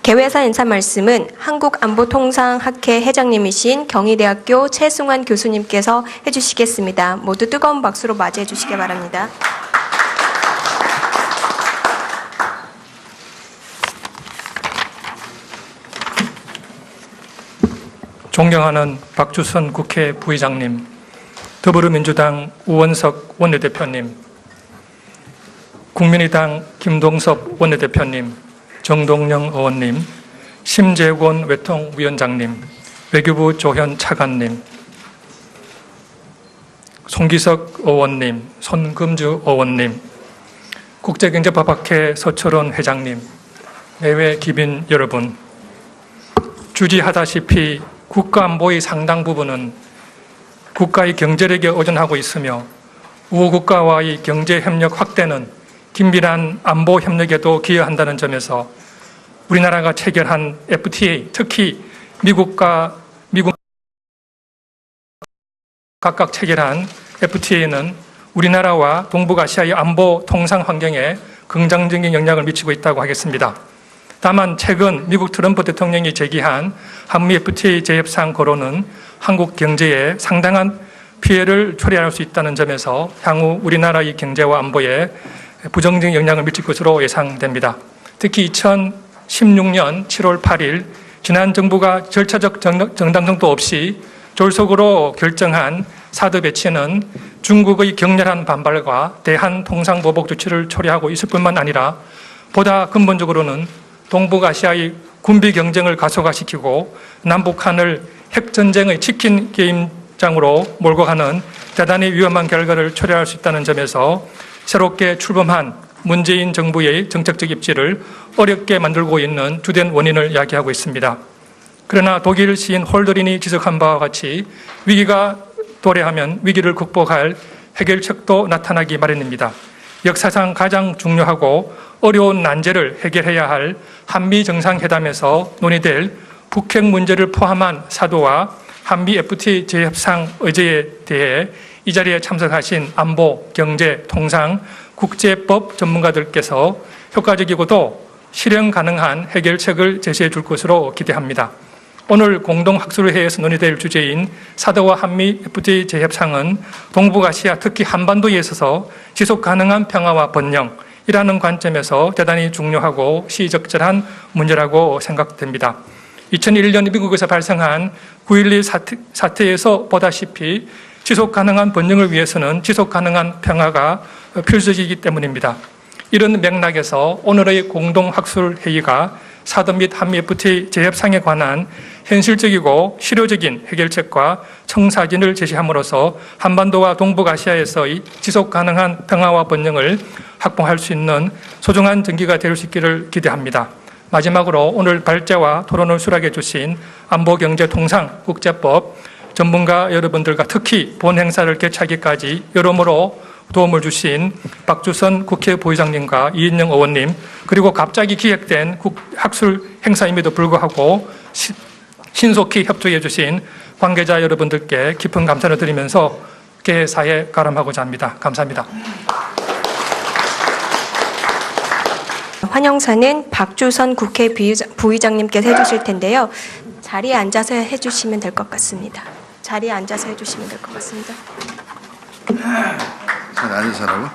개회사 인사 말씀은 한국안보통상학회 회장님이신 경희대학교 최승환 교수님께서 해주시겠습니다. 모두 뜨거운 박수로 맞이해 주시기 바랍니다. 존경하는 박주선 국회 부의장님, 더불어민주당 우원석 원내대표님, 국민의당 김동섭 원내대표님, 정동영 의원님, 심재권 외통위원장님, 외교부 조현 차관님, 송기석 의원님, 손금주 의원님, 국제경제법학회 서철원 회장님, 내외 기빈 여러분, 주지하다시피 국가안보의 상당 부분은 국가의 경제력에 의존하고 있으며 우호국가와의 경제협력 확대는 긴밀한 안보 협력에도 기여한다는 점에서 우리나라가 체결한 FTA, 특히 미국 각각 체결한 FTA는 우리나라와 동북아시아의 안보 통상 환경에 긍정적인 영향을 미치고 있다고 하겠습니다. 다만 최근 미국 트럼프 대통령이 제기한 한미 FTA 재협상 거론은 한국 경제에 상당한 피해를 초래할 수 있다는 점에서 향후 우리나라의 경제와 안보에 부정적인 영향을 미칠 것으로 예상됩니다. 특히 2016년 7월 8일 지난 정부가 절차적 정당성도 없이 졸속으로 결정한 사드 배치는 중국의 격렬한 반발과 대한 통상보복 조치를 초래하고 있을 뿐만 아니라 보다 근본적으로는 동북아시아의 군비 경쟁을 가속화시키고 남북한을 핵전쟁의 치킨 게임장으로 몰고 가는 대단히 위험한 결과를 초래할 수 있다는 점에서 새롭게 출범한 문재인 정부의 정책적 입지를 어렵게 만들고 있는 주된 원인을 이야기하고 있습니다. 그러나 독일 시인 홀더린이 지적한 바와 같이 위기가 도래하면 위기를 극복할 해결책도 나타나기 마련입니다. 역사상 가장 중요하고 어려운 난제를 해결해야 할 한미 정상회담에서 논의될 북핵 문제를 포함한 사도와 한미 FTA 재협상 의제에 대해 이 자리에 참석하신 안보, 경제, 통상, 국제법 전문가들께서 효과적이고도 실현 가능한 해결책을 제시해 줄 것으로 기대합니다. 오늘 공동학술회의에서 논의될 주제인 사드와 한미 FTA 재협상은 동북아시아 특히 한반도에 있어서 지속 가능한 평화와 번영이라는 관점에서 대단히 중요하고 시적절한 문제라고 생각됩니다. 2001년 미국에서 발생한 9.11 사태에서 보다시피 지속 가능한 번영을 위해서는 지속 가능한 평화가 필수적이기 때문입니다. 이런 맥락에서 오늘의 공동학술회의가 사드 및 한미 FTA 재협상에 관한 현실적이고 실효적인 해결책과 청사진을 제시함으로써 한반도와 동북아시아에서의 지속 가능한 평화와 번영을 확보할 수 있는 소중한 전기가 될 수 있기를 기대합니다. 마지막으로 오늘 발제와 토론을 수락해 주신 안보경제통상 국제법 전문가 여러분들과 특히 본 행사를 개최하기까지 여러모로 도움을 주신 박주선 국회 부의장님과 이인영 의원님, 그리고 갑자기 기획된 학술 행사임에도 불구하고 신속히 협조해 주신 관계자 여러분들께 깊은 감사를 드리면서 개회사에 가름하고자 합니다. 감사합니다. 환영사는 박주선 국회 부의장님께서 해주실 텐데요. 자리에 앉아서 해주시면 될 것 같습니다. 자리에 앉아서 해주시면 될 것 같습니다. 자리에 앉으시라고?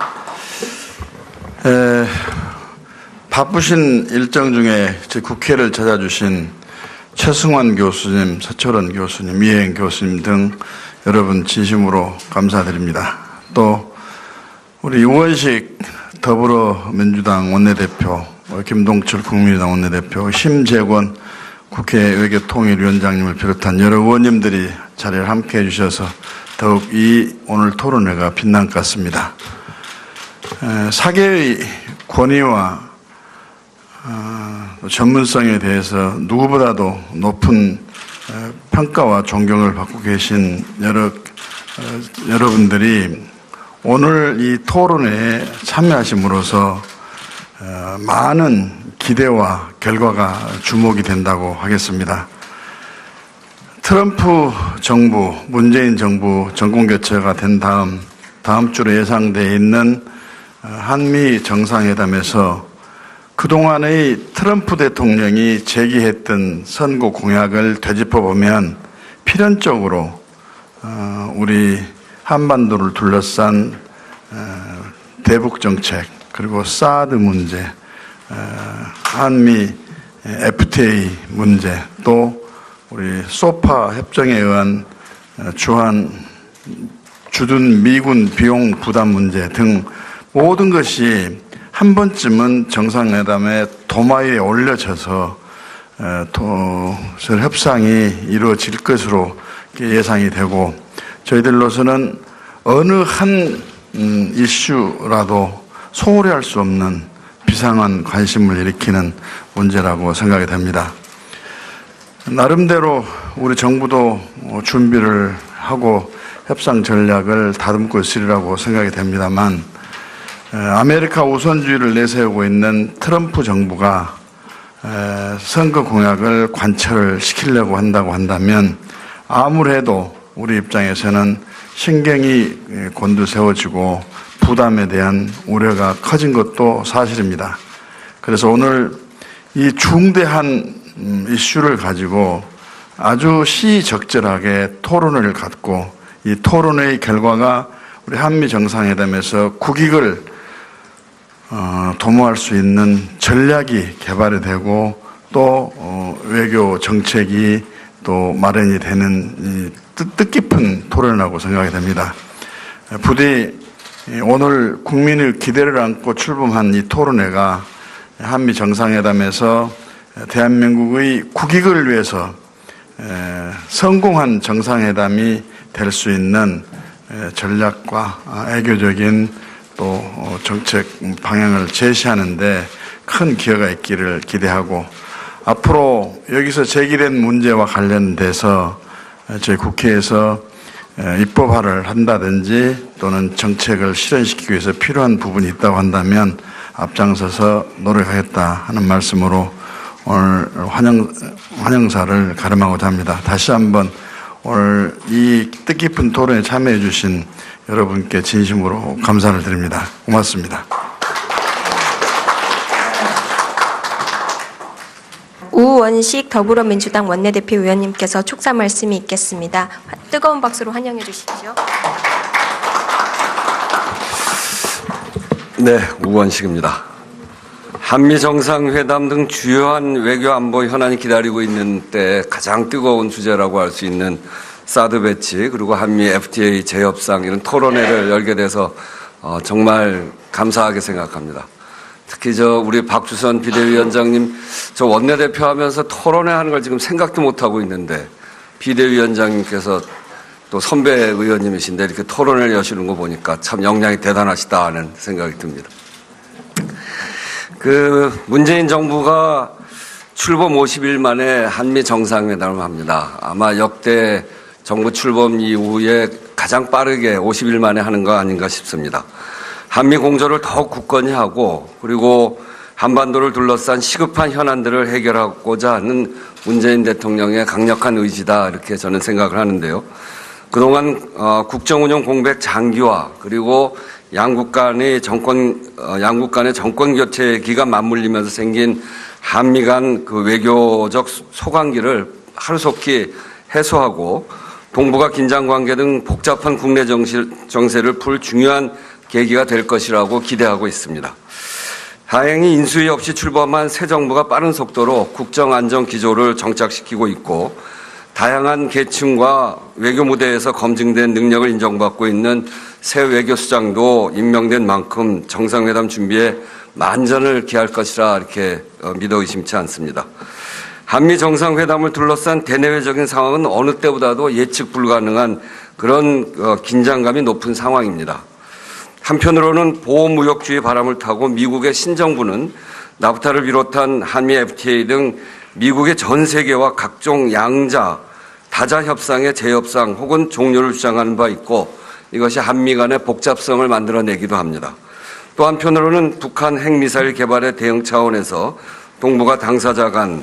바쁘신 일정 중에 제 국회를 찾아주신 최승환 교수님, 서철원 교수님, 이혜영 교수님 등 여러분 진심으로 감사드립니다. 또 우리 우원식 더불어민주당 원내대표, 김동철 국민의당 원내대표, 심재권 국회 외교통일위원장님을 비롯한 여러 의원님들이 자리를 함께해 주셔서 더욱 이 오늘 토론회가 빛난 것 같습니다. 사개의 권위와 전문성에 대해서 누구보다도 높은 평가와 존경을 받고 계신 여러분들이 오늘 이 토론회에 참여하심으로써 많은 기대와 결과가 주목이 된다고 하겠습니다. 트럼프 정부, 문재인 정부 정권교체가 된 다음 주로 예상되어 있는 한미 정상회담에서 그동안의 트럼프 대통령이 제기했던 선거 공약을 되짚어보면 필연적으로 우리 한반도를 둘러싼 대북 정책, 그리고 사드 문제, 한미 FTA 문제, 또 우리 소파 협정에 의한 주둔 미군 비용 부담 문제 등 모든 것이 한 번쯤은 정상회담의 도마 위에 올려져서 협상이 이루어질 것으로 예상이 되고, 저희들로서는 어느 한 이슈라도 소홀히 할 수 없는 비상한 관심을 일으키는 문제라고 생각이 됩니다. 나름대로 우리 정부도 준비를 하고 협상 전략을 다듬고 있으리라고 생각이 됩니다만, 아메리카 우선주의를 내세우고 있는 트럼프 정부가 선거 공약을 관철을 시키려고 한다고 한다면 아무래도 우리 입장에서는 신경이 곤두세워지고 부담에 대한 우려가 커진 것도 사실입니다. 그래서 오늘 이 중대한 이슈를 가지고 아주 시적절하게 토론을 갖고, 이 토론의 결과가 우리 한미 정상회담에서 국익을 도모할 수 있는 전략이 개발이 되고, 또 외교 정책이 또 마련이 되는 뜻깊은 토론이라고 생각이 됩니다. 부디 오늘 국민의 기대를 안고 출범한 이 토론회가 한미 정상회담에서 대한민국의 국익을 위해서 성공한 정상회담이 될 수 있는 전략과 애교적인 또 정책 방향을 제시하는 데 큰 기여가 있기를 기대하고, 앞으로 여기서 제기된 문제와 관련돼서 저희 국회에서 입법화를 한다든지 또는 정책을 실현시키기 위해서 필요한 부분이 있다고 한다면 앞장서서 노력하겠다 하는 말씀으로 오늘 환영사를 가름하고자 합니다. 다시 한번 오늘 이 뜻깊은 토론에 참여해 주신 여러분께 진심으로 감사를 드립니다. 고맙습니다. 우원식 더불어민주당 원내대표 의원님께서 촉사 말씀이 있겠습니다. 뜨거운 박수로 환영해 주십시오. 네, 우원식입니다. 한미 정상회담 등 주요한 외교 안보 현안이 기다리고 있는 때 가장 뜨거운 주제라고 할 수 있는 사드 배치, 그리고 한미 FTA 재협상 이런 토론회를 열게 돼서 정말 감사하게 생각합니다. 특히 우리 박주선 비대위원장님, 저 원내대표 하면서 토론회 하는 걸 지금 생각도 못 하고 있는데, 비대위원장님께서 또 선배 의원님이신데 이렇게 토론회를 여시는 거 보니까 참 역량이 대단하시다 하는 생각이 듭니다. 문재인 정부가 출범 50일 만에 한미 정상회담을 합니다. 아마 역대 정부 출범 이후에 가장 빠르게 50일 만에 하는 거 아닌가 싶습니다. 한미 공조를 더욱 굳건히 하고, 그리고 한반도를 둘러싼 시급한 현안들을 해결하고자 하는 문재인 대통령의 강력한 의지다, 이렇게 저는 생각을 하는데요. 그동안 국정운영 공백 장기화, 그리고 양국 간의 정권 교체 기가 맞물리면서 생긴 한미 간 외교적 소강기를 하루속히 해소하고 동북아 긴장 관계 등 복잡한 국내 정세를 풀 중요한 계기가 될 것이라고 기대하고 있습니다. 다행히 인수위 없이 출범한 새 정부가 빠른 속도로 국정 안정 기조를 정착시키고 있고, 다양한 계층과 외교 무대에서 검증된 능력을 인정받고 있는 새 외교수장도 임명된 만큼 정상회담 준비에 만전을 기할 것이라 이렇게 믿어 의심치 않습니다. 한미 정상회담을 둘러싼 대내외적인 상황은 어느 때보다도 예측 불가능한 그런 긴장감이 높은 상황입니다. 한편으로는 보호무역주의 바람을 타고 미국의 신정부는 나프타를 비롯한 한미 FTA 등 미국의 전 세계와 각종 양자, 다자 협상의 재협상 혹은 종료를 주장하는 바 있고, 이것이 한미 간의 복잡성을 만들어내기도 합니다. 또 한편으로는 북한 핵미사일 개발의 대응 차원에서 동북아 당사자 간,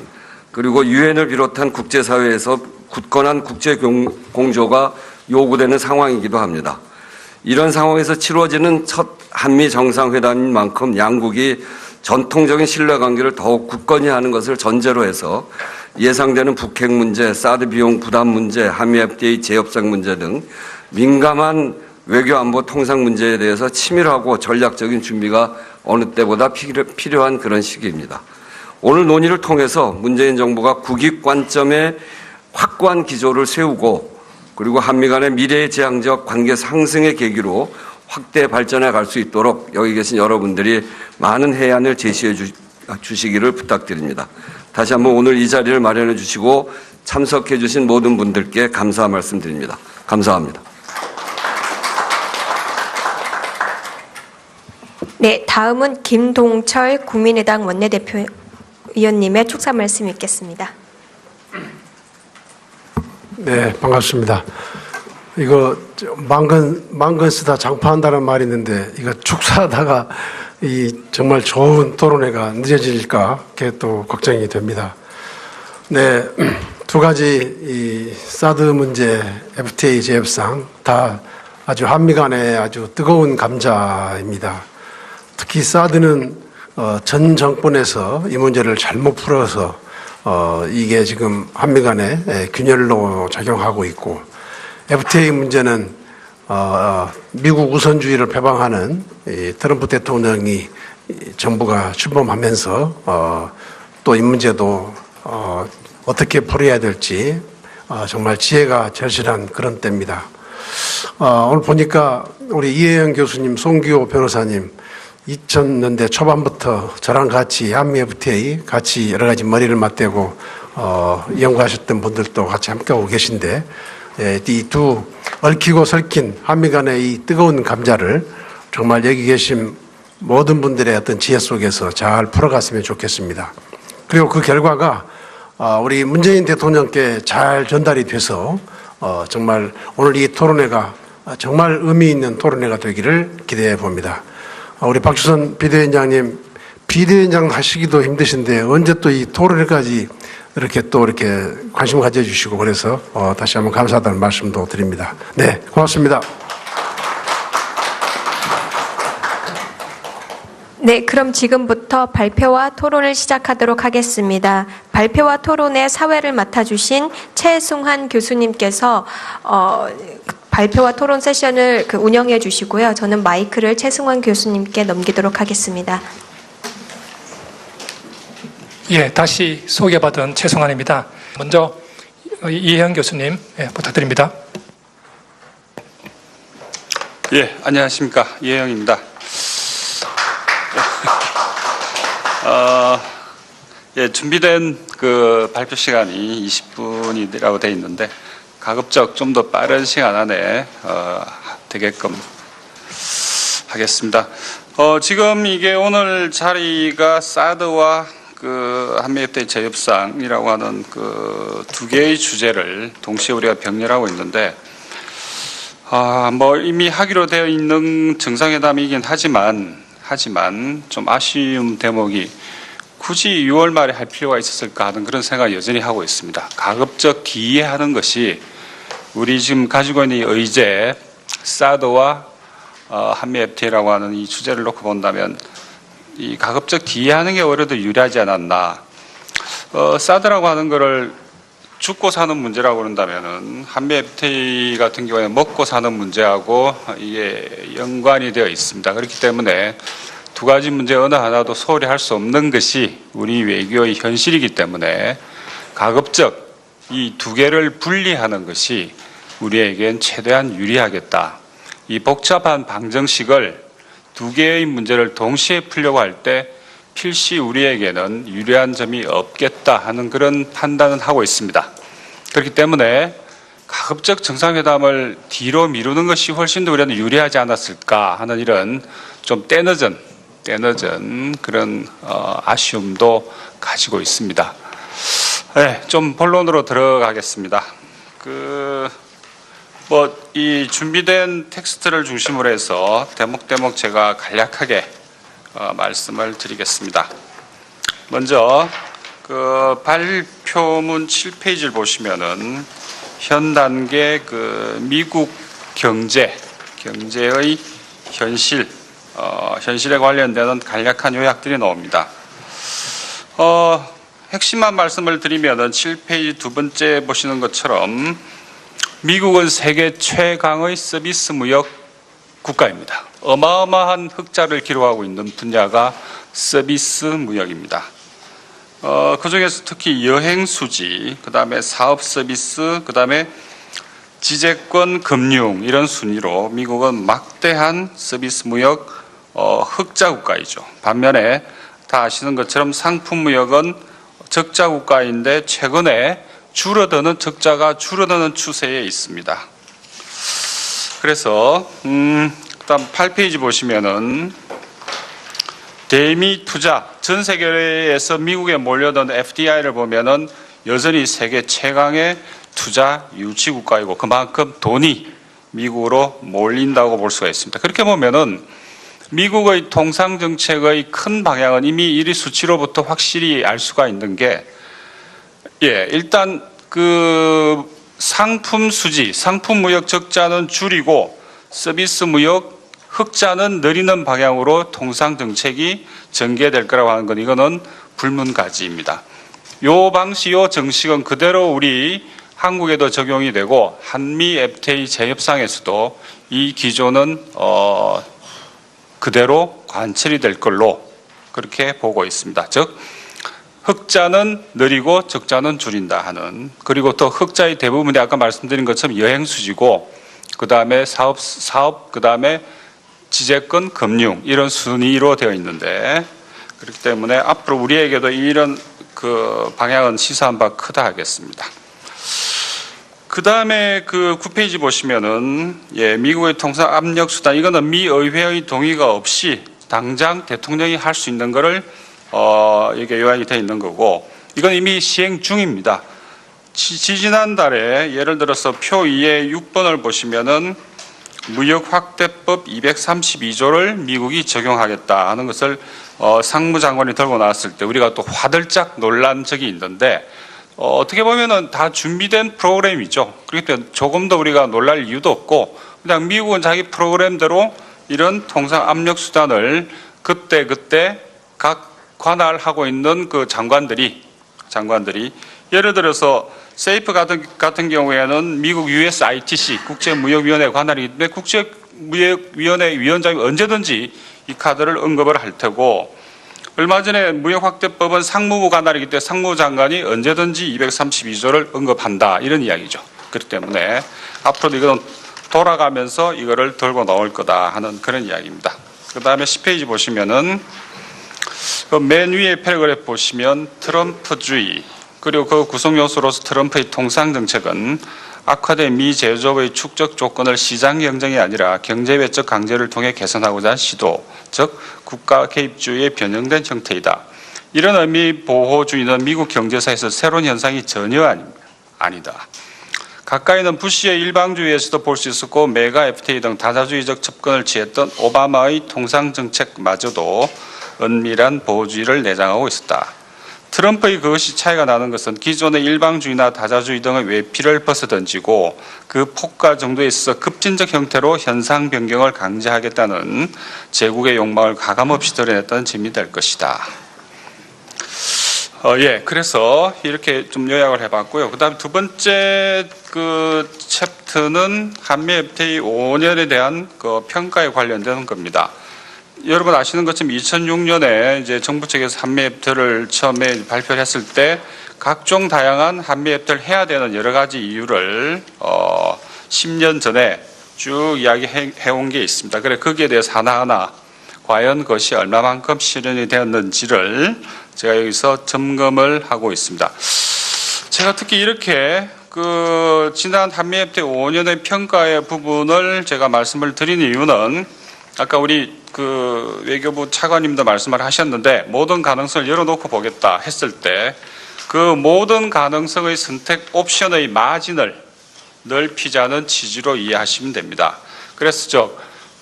그리고 유엔을 비롯한 국제사회에서 굳건한 국제공조가 요구되는 상황이기도 합니다. 이런 상황에서 치루어지는 첫 한미 정상회담인 만큼 양국이 전통적인 신뢰관계를 더욱 굳건히 하는 것을 전제로 해서 예상되는 북핵 문제, 사드 비용 부담 문제, 한미 FTA 재협상 문제 등 민감한 외교 안보 통상 문제에 대해서 치밀하고 전략적인 준비가 어느 때보다 필요한 그런 시기입니다. 오늘 논의를 통해서 문재인 정부가 국익 관점에 확고한 기조를 세우고 그리고 한미 간의 미래지향적 관계 상승의 계기로 확대 발전해 갈 수 있도록 여기 계신 여러분들이 많은 해안을 제시해 주시기를 부탁드립니다. 다시 한번 오늘 이 자리를 마련해 주시고 참석해 주신 모든 분들께 감사 말씀드립니다. 감사합니다. 네, 다음은 김동철 국민의당 원내대표 의원님의 축사 말씀 읽겠습니다. 네, 반갑습니다. 이거 만근 쓰다 장파한다는 말이 있는데 이거 축사하다가 이 정말 좋은 토론회가 늦어질까 그게 또 걱정이 됩니다. 네, 두 가지 이 사드 문제, FTA 재협상 다 아주 한미 간의 아주 뜨거운 감자입니다. 특히 사드는 전 정권에서 이 문제를 잘못 풀어서 이게 지금 한미 간의 균열로 작용하고 있고 FTA 문제는 미국 우선주의를 표방하는 트럼프 대통령이 정부가 출범하면서 또 이 문제도 어떻게 풀어야 될지 정말 지혜가 절실한 그런 때입니다. 오늘 보니까 우리 이혜영 교수님, 송기호 변호사님 2000년대 초반부터 저랑 같이 한미 FTA 같이 여러 가지 머리를 맞대고 연구하셨던 분들도 같이 함께하고 계신데 이 두 얽히고 설킨 한미 간의 이 뜨거운 감자를 정말 여기 계신 모든 분들의 어떤 지혜 속에서 잘 풀어갔으면 좋겠습니다. 그리고 그 결과가 우리 문재인 대통령께 잘 전달이 돼서 정말 오늘 이 토론회가 정말 의미 있는 토론회가 되기를 기대해 봅니다. 우리 박주선 비대위원장님, 비대위원장 하시기도 힘드신데 언제 또 이 토론회까지 이렇게 관심 가져주시고 그래서 다시 한번 감사하다는 말씀도 드립니다. 네, 고맙습니다. 네, 그럼 지금부터 발표와 토론을 시작하도록 하겠습니다. 발표와 토론의 사회를 맡아주신 최승환 교수님께서 발표와 토론 세션을 운영해 주시고요. 저는 마이크를 최승환 교수님께 넘기도록 하겠습니다. 예, 다시 소개받은 최승환입니다. 먼저 이혜영 교수님 부탁드립니다. 예, 안녕하십니까. 이혜영입니다. 예, 준비된 그 발표 시간이 20분이라고 되어 있는데 가급적 좀 더 빠른 시간 안에 되게끔 하겠습니다. 지금 이게 오늘 자리가 사드와 그 한미 FTA 재협상이라고 하는 그 두 개의 주제를 동시에 우리가 병렬하고 있는데 뭐 이미 하기로 되어 있는 정상회담이긴 하지만 좀 아쉬운 대목이 굳이 6월 말에 할 필요가 있었을까 하는 그런 생각을 여전히 하고 있습니다. 가급적 뒤에 하는 것이 우리 지금 가지고 있는 이 의제 사드와 한미 FTA라고 하는 이 주제를 놓고 본다면 이 가급적 뒤에 하는 게 오히려 더 유리하지 않았나. 사드라고 하는 거를 죽고 사는 문제라고 그런다면은 한미 FTA 같은 경우에 먹고 사는 문제하고 이게 연관이 되어 있습니다. 그렇기 때문에 두 가지 문제 어느 하나도 소홀히 할 수 없는 것이 우리 외교의 현실이기 때문에 가급적 이 두 개를 분리하는 것이 우리에겐 최대한 유리하겠다. 이 복잡한 방정식을 두 개의 문제를 동시에 풀려고 할 때 필시 우리에게는 유리한 점이 없겠다 하는 그런 판단은 하고 있습니다. 그렇기 때문에 가급적 정상회담을 뒤로 미루는 것이 훨씬 더 우리한테 유리하지 않았을까 하는 이런 좀 때늦은 그런 아쉬움도 가지고 있습니다. 네, 좀 본론으로 들어가겠습니다. 이 준비된 텍스트를 중심으로 해서 대목 제가 간략하게 말씀을 드리겠습니다. 먼저 그 발표문 7페이지를 보시면은 현 단계 그 미국 경제의 현실 현실에 관련되는 간략한 요약들이 나옵니다. 핵심만 말씀을 드리면은 7페이지 두 번째 보시는 것처럼 미국은 세계 최강의 서비스 무역 국가입니다. 어마어마한 흑자를 기록하고 있는 분야가 서비스 무역입니다. 그 중에서 특히 여행 수지, 그 다음에 사업 서비스, 그 다음에 지재권 금융 이런 순위로 미국은 막대한 서비스 무역 흑자 국가이죠. 반면에 다 아시는 것처럼 상품 무역은 적자 국가인데 최근에 적자가 줄어드는 추세에 있습니다. 그래서 그다음 8페이지 보시면은 대미 투자 전 세계에서 미국에 몰려든 FDI를 보면은 여전히 세계 최강의 투자 유치 국가이고 그만큼 돈이 미국으로 몰린다고 볼 수가 있습니다. 그렇게 보면은 미국의 통상 정책의 큰 방향은 이미 1위 수치로부터 확실히 알 수가 있는 게 일단 그 상품 수지, 상품 무역 적자는 줄이고 서비스 무역 흑자는 늘리는 방향으로 통상 정책이 전개될 거라고 하는 건 이거는 불문가지입니다. 요 방식, 요 정식은 그대로 우리 한국에도 적용이 되고 한미 FTA 재협상에서도 이 기조는 그대로 관철이 될 걸로 그렇게 보고 있습니다. 즉 흑자는 늘리고 적자는 줄인다 하는, 그리고 또 흑자의 대부분이 아까 말씀드린 것처럼 여행 수지고 그 다음에 사업 그 다음에 지재권 금융 이런 순위로 되어 있는데, 그렇기 때문에 앞으로 우리에게도 이런 그 방향은 시사한 바 크다 하겠습니다. 그 다음에 그 9페이지 보시면은 미국의 통상 압력 수단, 이거는 미 의회의 동의가 없이 당장 대통령이 할 수 있는 거를 이게 요약이 되어 있는 거고, 이건 이미 시행 중입니다. 지지난달에 예를 들어서 표 2의 6번을 보시면은 무역 확대법 232조를 미국이 적용하겠다 하는 것을 상무장관이 들고 나왔을 때 우리가 또 화들짝 놀란 적이 있는데, 어떻게 보면은 다 준비된 프로그램이죠. 그렇기 때문에 조금 더 우리가 놀랄 이유도 없고, 그냥 미국은 자기 프로그램대로 이런 통상 압력 수단을 그때 각 관할하고 있는 그 장관들이 예를 들어서 세이프 같은 경우에는 미국 USITC 국제무역위원회 관할이기 때문에 국제무역위원회 위원장이 언제든지 이 카드를 언급을 할 테고, 얼마 전에 무역확대법은 상무부 관할이기 때문에 상무부 장관이 언제든지 232조를 언급한다 이런 이야기죠. 그렇기 때문에 앞으로도 이건 돌아가면서 이거를 들고 나올 거다 하는 그런 이야기입니다. 그 다음에 10페이지 보시면은 그 맨 위에 패러그래프 보시면 트럼프주의, 그리고 그 구성 요소로서 트럼프의 통상 정책은 악화된 미 제조업의 축적 조건을 시장 경쟁이 아니라 경제 외적 강제를 통해 개선하고자 한 시도, 즉 국가 개입주의의 변형된 형태이다. 이런 의미 보호주의는 미국 경제사에서 새로운 현상이 전혀 아니다. 가까이는 부시의 일방주의에서도 볼 수 있었고 메가 FTA 등 다자주의적 접근을 취했던 오바마의 통상 정책마저도 은밀한 보호주의를 내장하고 있었다. 트럼프의 그것이 차이가 나는 것은 기존의 일방주의나 다자주의 등의 외피를 벗어던지고 그 폭과 정도에 있어서 급진적 형태로 현상 변경을 강제하겠다는 제국의 욕망을 가감없이 드러냈다는 점이 될 것이다. 그래서 이렇게 좀 요약을 해봤고요. 그 다음에 두 번째 그 챕터는 한미 FTA 5년에 대한 그 평가에 관련되는 겁니다. 여러분 아시는 것처럼 2006년에 이제 정부 측에서 한미 FTA를 처음에 발표를 했을 때 각종 다양한 한미 FTA를 해야 되는 여러 가지 이유를 10년 전에 쭉 이야기해온 게 있습니다. 그래 거기에 대해서 하나하나 과연 그것이 얼마만큼 실현이 되었는지를 제가 여기서 점검을 하고 있습니다. 제가 특히 이렇게 그 지난 한미 FTA 5년의 평가의 부분을 제가 말씀을 드린 이유는 아까 우리 그 외교부 차관님도 말씀을 하셨는데 모든 가능성을 열어놓고 보겠다 했을 때 그 모든 가능성의 선택 옵션의 마진을 넓히자는 취지로 이해하시면 됩니다. 그래서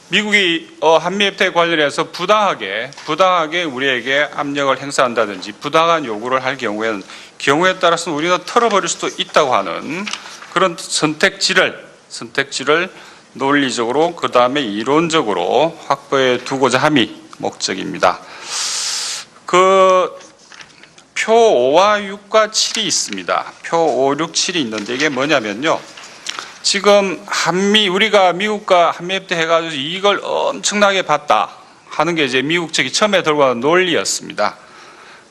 미국이 한미 FTA 관련해서 부당하게 우리에게 압력을 행사한다든지 부당한 요구를 할 경우에 따라서는 우리는 털어버릴 수도 있다고 하는 그런 선택지를 논리적으로 그 다음에 이론적으로 확보해 두고자 함이 목적입니다. 그 표 5와 6과 7이 있습니다. 표 5, 6, 7이 있는데 이게 뭐냐면요. 지금 우리가 미국과 한미협대 해가지고 이익을 엄청나게 봤다 하는 게 이제 미국 측이 처음에 들고 온 논리였습니다.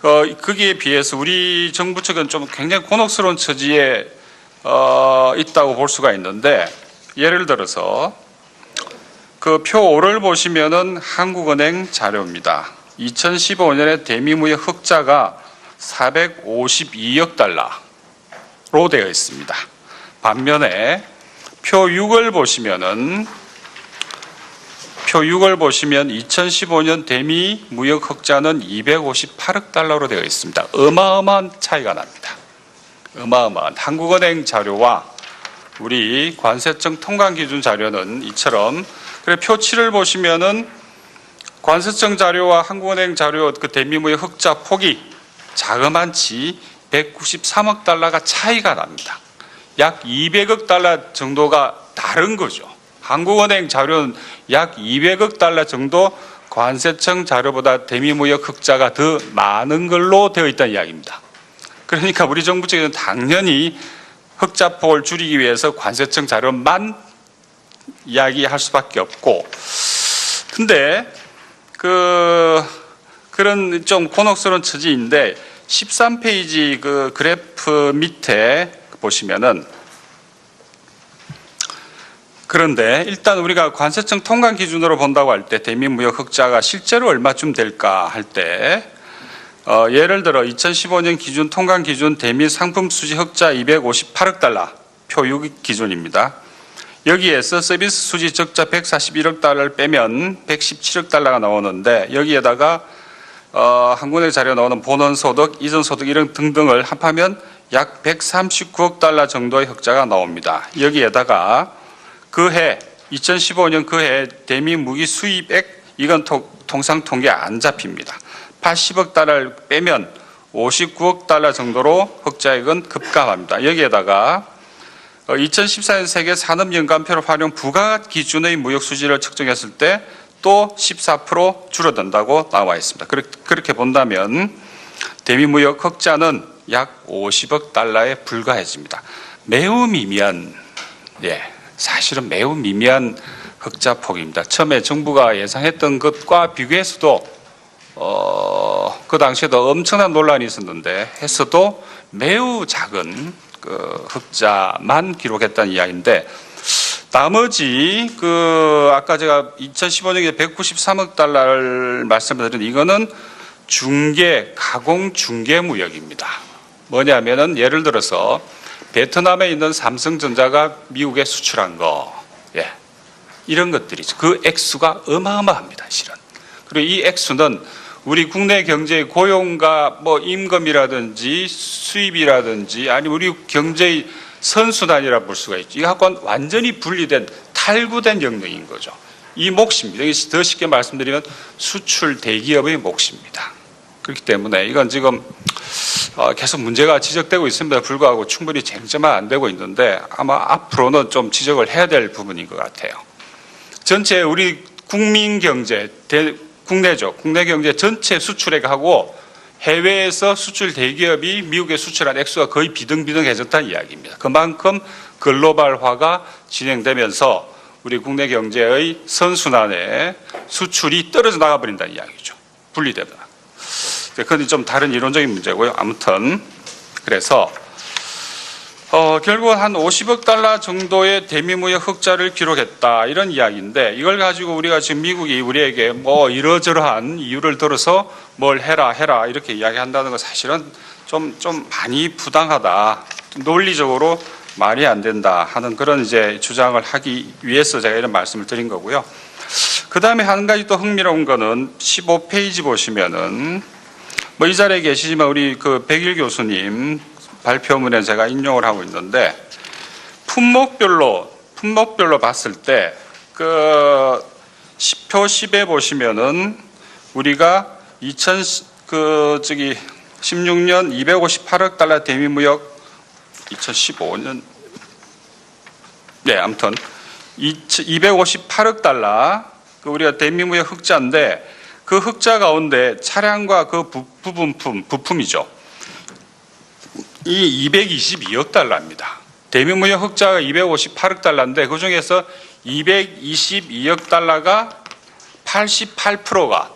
거기에 비해서 우리 정부 측은 좀 굉장히 곤혹스러운 처지에 있다고 볼 수가 있는데, 예를 들어서 그 표 5를 보시면은 한국은행 자료입니다. 2015년에 대미무역 흑자가 452억 달러로 되어 있습니다. 반면에 표 6을 보시면 2015년 대미 무역 흑자는 258억 달러로 되어 있습니다. 어마어마한 차이가 납니다. 어마어마한. 한국은행 자료와 우리 관세청 통관기준 자료는 이처럼, 그래 표 7을 보시면은 관세청 자료와 한국은행 자료 그 대미 무역 흑자 폭이 자그만치 193억 달러가 차이가 납니다. 약 200억 달러 정도가 다른 거죠. 한국은행 자료는 약 200억 달러 정도 관세청 자료보다 대미무역 흑자가 더 많은 걸로 되어 있다는 이야기입니다. 그러니까 우리 정부 측에서는 당연히 흑자폭을 줄이기 위해서 관세청 자료만 이야기할 수밖에 없고, 근데 그런 좀 곤혹스러운 처지인데 13페이지 그 그래프 밑에 보시면은, 그런데 일단 우리가 관세청 통관 기준으로 본다고 할 때 대미무역 흑자가 실제로 얼마쯤 될까 할 때, 예를 들어 2015년 기준 통관 기준 대미 상품 수지 흑자 258억 달러 표 6 기준입니다. 여기에서 서비스 수지 적자 141억 달러를 빼면 117억 달러가 나오는데, 여기에다가 한국은행 자료 나오는 본원소득, 이전소득 이런 등등을 합하면 약 139억 달러 정도의 흑자가 나옵니다. 여기에다가 그해 2015년 그해 대미 무기 수입액, 이건 통상 통계 안 잡힙니다. 80억 달러를 빼면 59억 달러 정도로 흑자액은 급감합니다. 여기에다가 2014년 세계 산업연관표를 활용 부가 기준의 무역 수지를 측정했을 때 또 14% 줄어든다고 나와 있습니다. 그렇게 본다면 대미 무역 흑자는 약 50억 달러에 불과해집니다. 매우 미미한, 사실은 매우 미미한 흑자 폭입니다. 처음에 정부가 예상했던 것과 비교해서도 그 당시에도 엄청난 논란이 있었는데 했어도 매우 작은 그 흑자만 기록했다는 이야기인데, 나머지 아까 제가 2015년에 193억 달러를 말씀드린 이거는 가공 중개 무역입니다. 뭐냐면은 예를 들어서 베트남에 있는 삼성전자가 미국에 수출한 거, 이런 것들이죠. 그 액수가 어마어마합니다, 실은. 그리고 이 액수는 우리 국내 경제의 고용과 임금이라든지 수입이라든지 아니면 우리 경제의 선순환이라 볼 수가 있죠. 이것과는 완전히 분리된 탈구된 영역인 거죠. 이 몫입니다. 더 쉽게 말씀드리면 수출 대기업의 몫입니다. 그렇기 때문에 이건 지금 계속 문제가 지적되고 있습니다. 불구하고 충분히 쟁점화 안 되고 있는데 아마 앞으로는 좀 지적을 해야 될 부분인 것 같아요. 전체 우리 국민 경제, 국내죠. 국내 경제 전체 수출액하고 해외에서 수출 대기업이 미국에 수출한 액수가 거의 비등비등해졌다는 이야기입니다. 그만큼 글로벌화가 진행되면서 우리 국내 경제의 선순환에 수출이 떨어져 나가버린다는 이야기죠. 분리되다. 그건 좀 다른 이론적인 문제고요. 아무튼 그래서 결국 한 50억 달러 정도의 대미무역 흑자를 기록했다 이런 이야기인데, 이걸 가지고 우리가 지금 미국이 우리에게 이러저러한 이유를 들어서 뭘 해라 이렇게 이야기한다는 건 사실은 좀 많이 부당하다, 논리적으로 말이 안 된다 하는 그런 이제 주장을 하기 위해서 제가 이런 말씀을 드린 거고요. 그 다음에 한 가지 또 흥미로운 거는 15페이지 보시면은 이 자리에 계시지만 우리 백일 교수님 발표문에 제가 인용을 하고 있는데, 품목별로 봤을 때 표 10에 보시면은 우리가 16년 258억 달러 대미무역 2015년 아무튼 258억 달러, 그 우리가 대미무역 흑자인데 그 흑자 가운데 차량과 그 부품이죠. 이 222억 달러입니다. 대미무역 흑자가 258억 달러인데 그 중에서 222억 달러가 88%가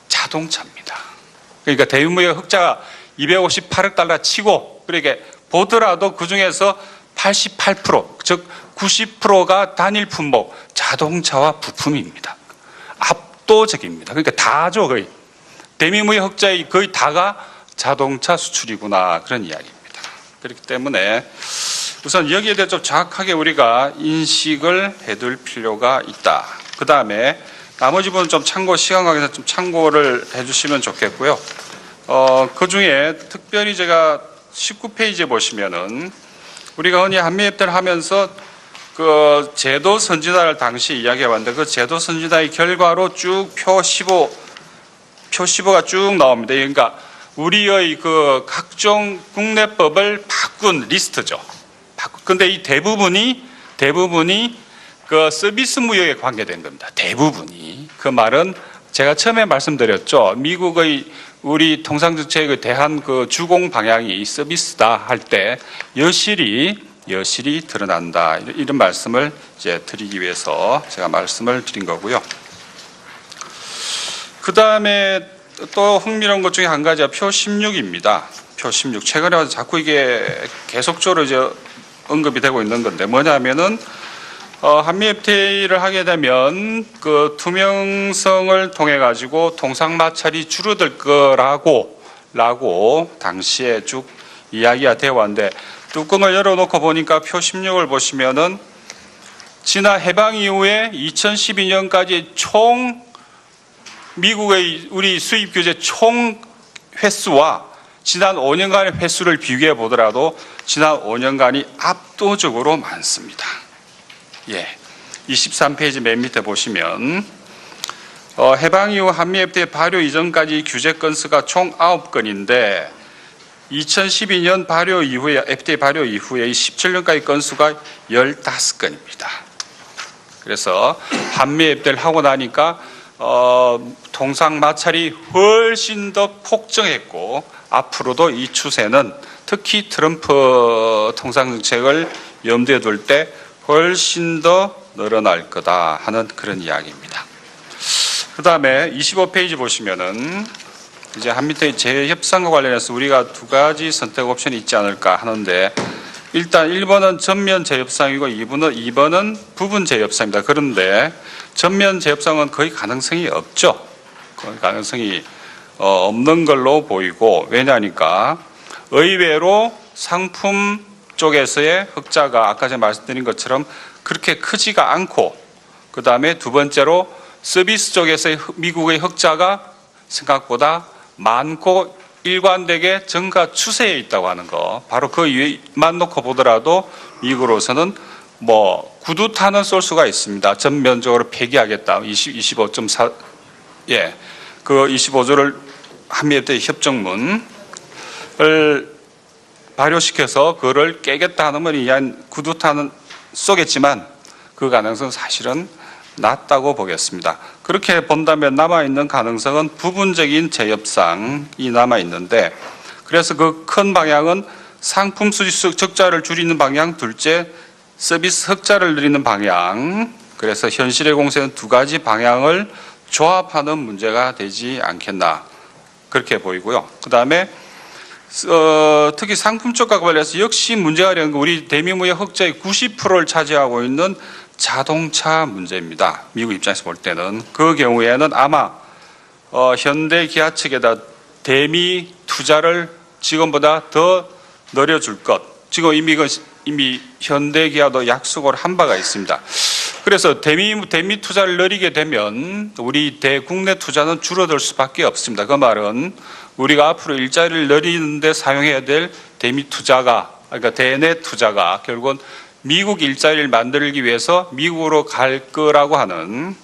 자동차입니다. 그러니까 대미무역 흑자가 258억 달러 치고 그러니까 보더라도 그 중에서 88%, 즉 90%가 단일 품목 자동차와 부품입니다. 압도적입니다. 그러니까 다죠, 거의. 대미무역 흑자의 거의 다가 자동차 수출이구나, 그런 이야기입니다. 그렇기 때문에 우선 여기에 대해 좀 정확하게 우리가 인식을 해둘 필요가 있다. 그 다음에 나머지 부분 좀 시간 관계에서 좀 참고를 해주시면 좋겠고요. 그 중에 특별히 제가 19페이지에 보시면은 우리가 흔히 한미협대를 하면서 그 제도 선진화를 당시 이야기해 왔는데 그 제도 선진화의 결과로 쭉 표 15가 쭉 나옵니다. 그러니까 우리의 그 각종 국내법을 바꾼 리스트죠. 근데 이 대부분이 그 서비스 무역에 관계된 겁니다. 대부분이. 그 말은 제가 처음에 말씀드렸죠. 미국의 우리 통상정책에 대한 그 주공 방향이 서비스다 할 때 여실히 드러난다. 이런 말씀을 이제 드리기 위해서 제가 말씀을 드린 거고요. 그 다음에 또 흥미로운 것 중에 한 가지가 표 16입니다. 표 16. 최근에 와서 자꾸 이게 계속적으로 이제 언급이 되고 있는 건데 뭐냐면은 한미 FTA를 하게 되면 그 투명성을 통해 가지고 통상 마찰이 줄어들 거라고 당시에 쭉 이야기가 되어 왔는데 뚜껑을 열어놓고 보니까 표 16을 보시면은 지난 해방 이후에 2012년까지 총 미국의 우리 수입 규제 총 횟수와 지난 5년간의 횟수를 비교해 보더라도 지난 5년간이 압도적으로 많습니다. 예, 23페이지 맨 밑에 보시면 해방 이후 한미 FTA 발효 이전까지 규제 건수가 총 9건인데 2012년 발효 이후에 FTA 발효 이후에 17년까지 건수가 15건입니다. 그래서 한미 FTA를 하고 나니까 통상 마찰이 훨씬 더 폭증했고 앞으로도 이 추세는 특히 트럼프 통상정책을 염두에 둘 때 훨씬 더 늘어날 거다 하는 그런 이야기입니다. 그 다음에 25페이지 보시면은 이제 한미의 재협상과 관련해서 우리가 두 가지 선택 옵션이 있지 않을까 하는데 일단 1번은 전면 재협상이고 2번은 부분 재협상입니다. 그런데 전면 재협상은 거의 가능성이 없죠. 거의 가능성이 없는 걸로 보이고 왜냐하니까 의외로 상품 쪽에서의 흑자가 아까 제가 말씀드린 것처럼 그렇게 크지가 않고 그 다음에 두 번째로 서비스 쪽에서의 미국의 흑자가 생각보다 많고 일관되게 증가 추세에 있다고 하는 거 바로 그 이유만 놓고 보더라도 미국으로서는 뭐 구두탄은 쏠 수가 있습니다. 전면적으로 폐기하겠다. 25.4 예, 그 25조를 한미협대 협정문을 발효시켜서 그거를 깨겠다 하는 건 이한 구두탄은 쏘겠지만 그 가능성은 사실은 낮다고 보겠습니다. 그렇게 본다면 남아있는 가능성은 부분적인 재협상이 남아있는데 그래서 그 큰 방향은 상품 수지 적자를 줄이는 방향, 둘째 서비스 흑자를 늘리는 방향. 그래서 현실의 공세는 두 가지 방향을 조합하는 문제가 되지 않겠나 그렇게 보이고요. 그 다음에 특히 상품 쪽과 관련해서 역시 문제가 되는 건 우리 대미무역 흑자의 90%를 차지하고 있는 자동차 문제입니다. 미국 입장에서 볼 때는 그 경우에는 아마 현대 기아 측에다 대미 투자를 지금보다 더 늘려줄 것. 지금 이미 현대 기아도 약속을 한 바가 있습니다. 그래서 대미 투자를 늘리게 되면 우리 대국내 투자는 줄어들 수밖에 없습니다. 그 말은 우리가 앞으로 일자리를 늘리는 데 사용해야 될 대미 투자가 그러니까 대내 투자가 결국은 미국 일자리를 만들기 위해서 미국으로 갈 거라고 하는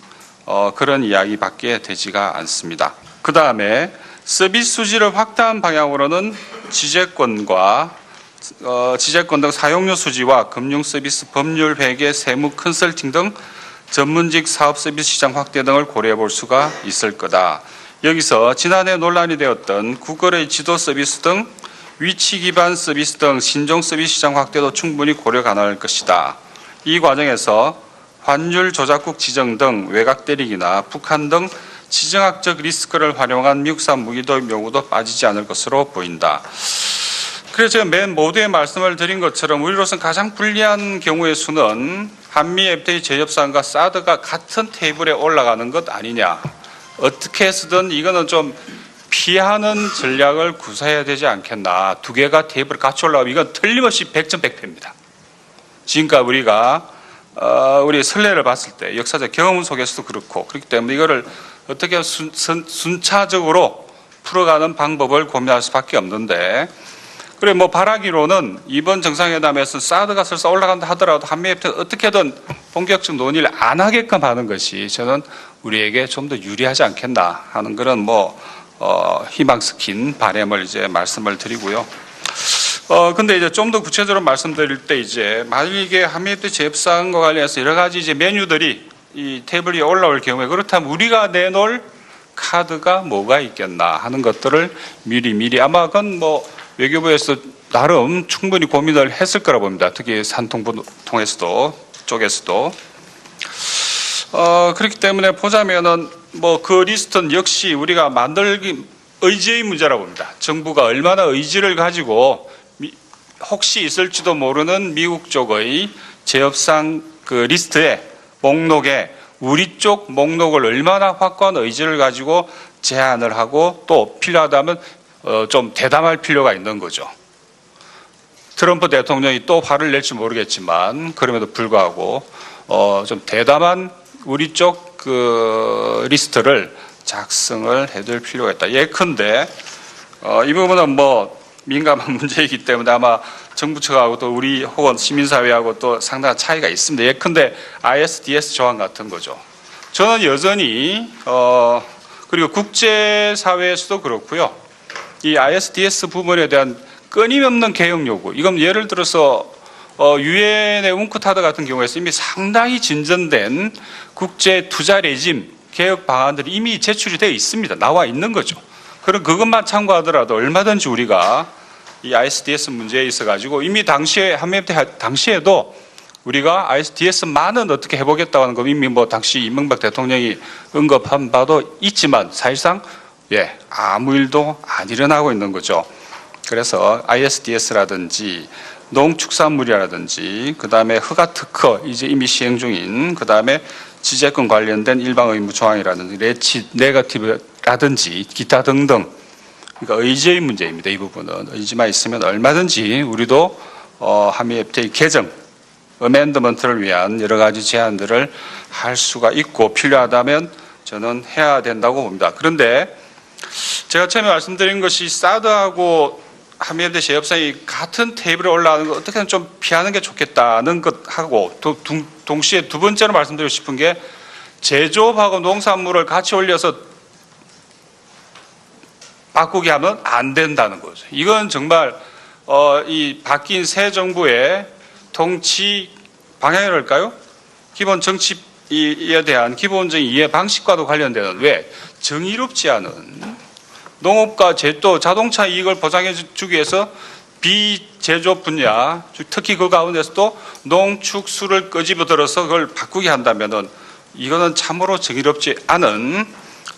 그런 이야기밖에 되지가 않습니다. 그 다음에 서비스 수지를 확대한 방향으로는 지재권과 지재권 등 사용료 수지와 금융 서비스, 법률 회계, 세무 컨설팅 등 전문직 사업 서비스 시장 확대 등을 고려해 볼 수가 있을 거다. 여기서 지난해 논란이 되었던 구글의 지도 서비스 등 위치 기반 서비스 등 신종 서비스 시장 확대도 충분히 고려 가능할 것이다. 이 과정에서 환율 조작국 지정 등 외곽 대륙이나 북한 등 지정학적 리스크를 활용한 미국산 무기도입 요구도 빠지지 않을 것으로 보인다. 그래서 제가 맨 모두에 말씀을 드린 것처럼 우리로서는 가장 불리한 경우의 수는 한미 FTA 재협상과 사드가 같은 테이블에 올라가는 것 아니냐. 어떻게 해서든 이거는 좀 피하는 전략을 구사해야 되지 않겠나. 두 개가 테이블에 같이 올라가면 이건 틀림없이 100점 100패입니다. 지금까지 우리가 우리 선례를 봤을 때 역사적 경험 속에서도 그렇고 그렇기 때문에 이거를 어떻게 순차적으로 풀어가는 방법을 고민할 수밖에 없는데 그래 뭐 바라기로는 이번 정상회담에서 사드가 설사 올라간다 하더라도 한미 FTA 어떻게든 본격적 논의를 안 하게끔 하는 것이 저는 우리에게 좀 더 유리하지 않겠나 하는 그런 희망 섞인 바람을 이제 말씀을 드리고요. 근데 이제 좀 더 구체적으로 말씀드릴 때 이제 만일 이게 한미 FTA 재협상과 관련해서 여러 가지 이제 메뉴들이 이 테이블 위에 올라올 경우에 그렇다면 우리가 내놓을 카드가 뭐가 있겠나 하는 것들을 미리 아마 그건 외교부에서 나름 충분히 고민을 했을 거라 봅니다. 특히 산통부 쪽에서도. 그렇기 때문에 보자면은 그 리스트는 역시 우리가 만들기 의지의 문제라고 봅니다. 정부가 얼마나 의지를 가지고 혹시 있을지도 모르는 미국 쪽의 재협상 그 리스트에 목록에 우리 쪽 목록을 얼마나 확고한 의지를 가지고 제안을 하고 또 필요하다면 좀 대담할 필요가 있는 거죠. 트럼프 대통령이 또 화를 낼지 모르겠지만 그럼에도 불구하고 좀 대담한 우리 쪽 그 리스트를 작성을 해둘 필요가 있다. 예컨대 이 부분은 민감한 문제이기 때문에 아마 정부 측하고 또 우리 혹은 시민사회하고 또 상당한 차이가 있습니다. 예컨대 ISDS 조항 같은 거죠. 저는 여전히 그리고 국제사회에서도 그렇고요. 이 ISDS 부분에 대한 끊임없는 개혁 요구. 이건 예를 들어서 유엔의 웅크타드 같은 경우에서 이미 상당히 진전된 국제 투자 레짐 개혁 방안들이 이미 제출이 되어 있습니다. 나와 있는 거죠. 그럼 그것만 참고하더라도 얼마든지 우리가 이 ISDS 문제에 있어 가지고 이미 당시에 한미 FTA 당시에도 우리가 ISDS만은 어떻게 해보겠다고 하는 거 이미 당시 이명박 대통령이 언급한 바도 있지만 사실상 아무 일도 안 일어나고 있는 거죠. 그래서 ISDS라든지 농축산물이라든지 그다음에 허가 특허 이제 이미 시행 중인 그다음에 지재권 관련된 일방 의무 조항이라든지 레치 네거티브라든지 기타 등등 그러니까 의지의 문제입니다. 이 부분은 의지만 있으면 얼마든지 우리도 한미 FTA 개정 어멘드먼트를 위한 여러 가지 제안들을 할 수가 있고 필요하다면 저는 해야 된다고 봅니다. 그런데 제가 처음에 말씀드린 것이 사드하고 한미 FTA 재협상이 같은 테이블에 올라가는 거 어떻게든 좀 피하는 게 좋겠다는 것하고 동시에 두 번째로 말씀드리고 싶은 게 제조업하고 농산물을 같이 올려서 바꾸게 하면 안 된다는 거죠. 이건 정말 이 바뀐 새 정부의 통치 방향이랄까요? 기본 정치에 대한 기본적인 이해 방식과도 관련되는 왜 정의롭지 않은 농업과 또 자동차 이익을 보장해 주기 위해서 비제조업 분야 특히 그 가운데서도 농축수를 끄집어들어서 그걸 바꾸게 한다면은 이거는 참으로 정의롭지 않은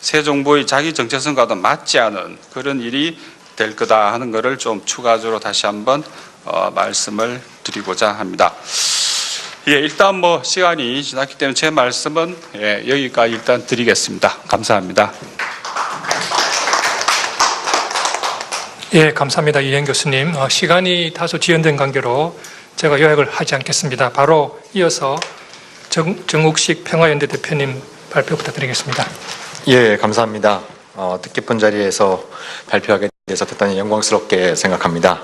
새 정부의 자기 정체성과도 맞지 않은 그런 일이 될 거다 하는 것을 좀 추가적으로 다시 한번 말씀을 드리고자 합니다. 일단 시간이 지났기 때문에 제 말씀은 여기까지 일단 드리겠습니다. 감사합니다. 감사합니다. 이행 교수님. 시간이 다소 지연된 관계로 제가 요약을 하지 않겠습니다. 바로 이어서 정욱식 평화연대 대표님 발표 부탁드리겠습니다. 감사합니다. 뜻깊은 자리에서 발표하게 돼서 대단히 영광스럽게 생각합니다.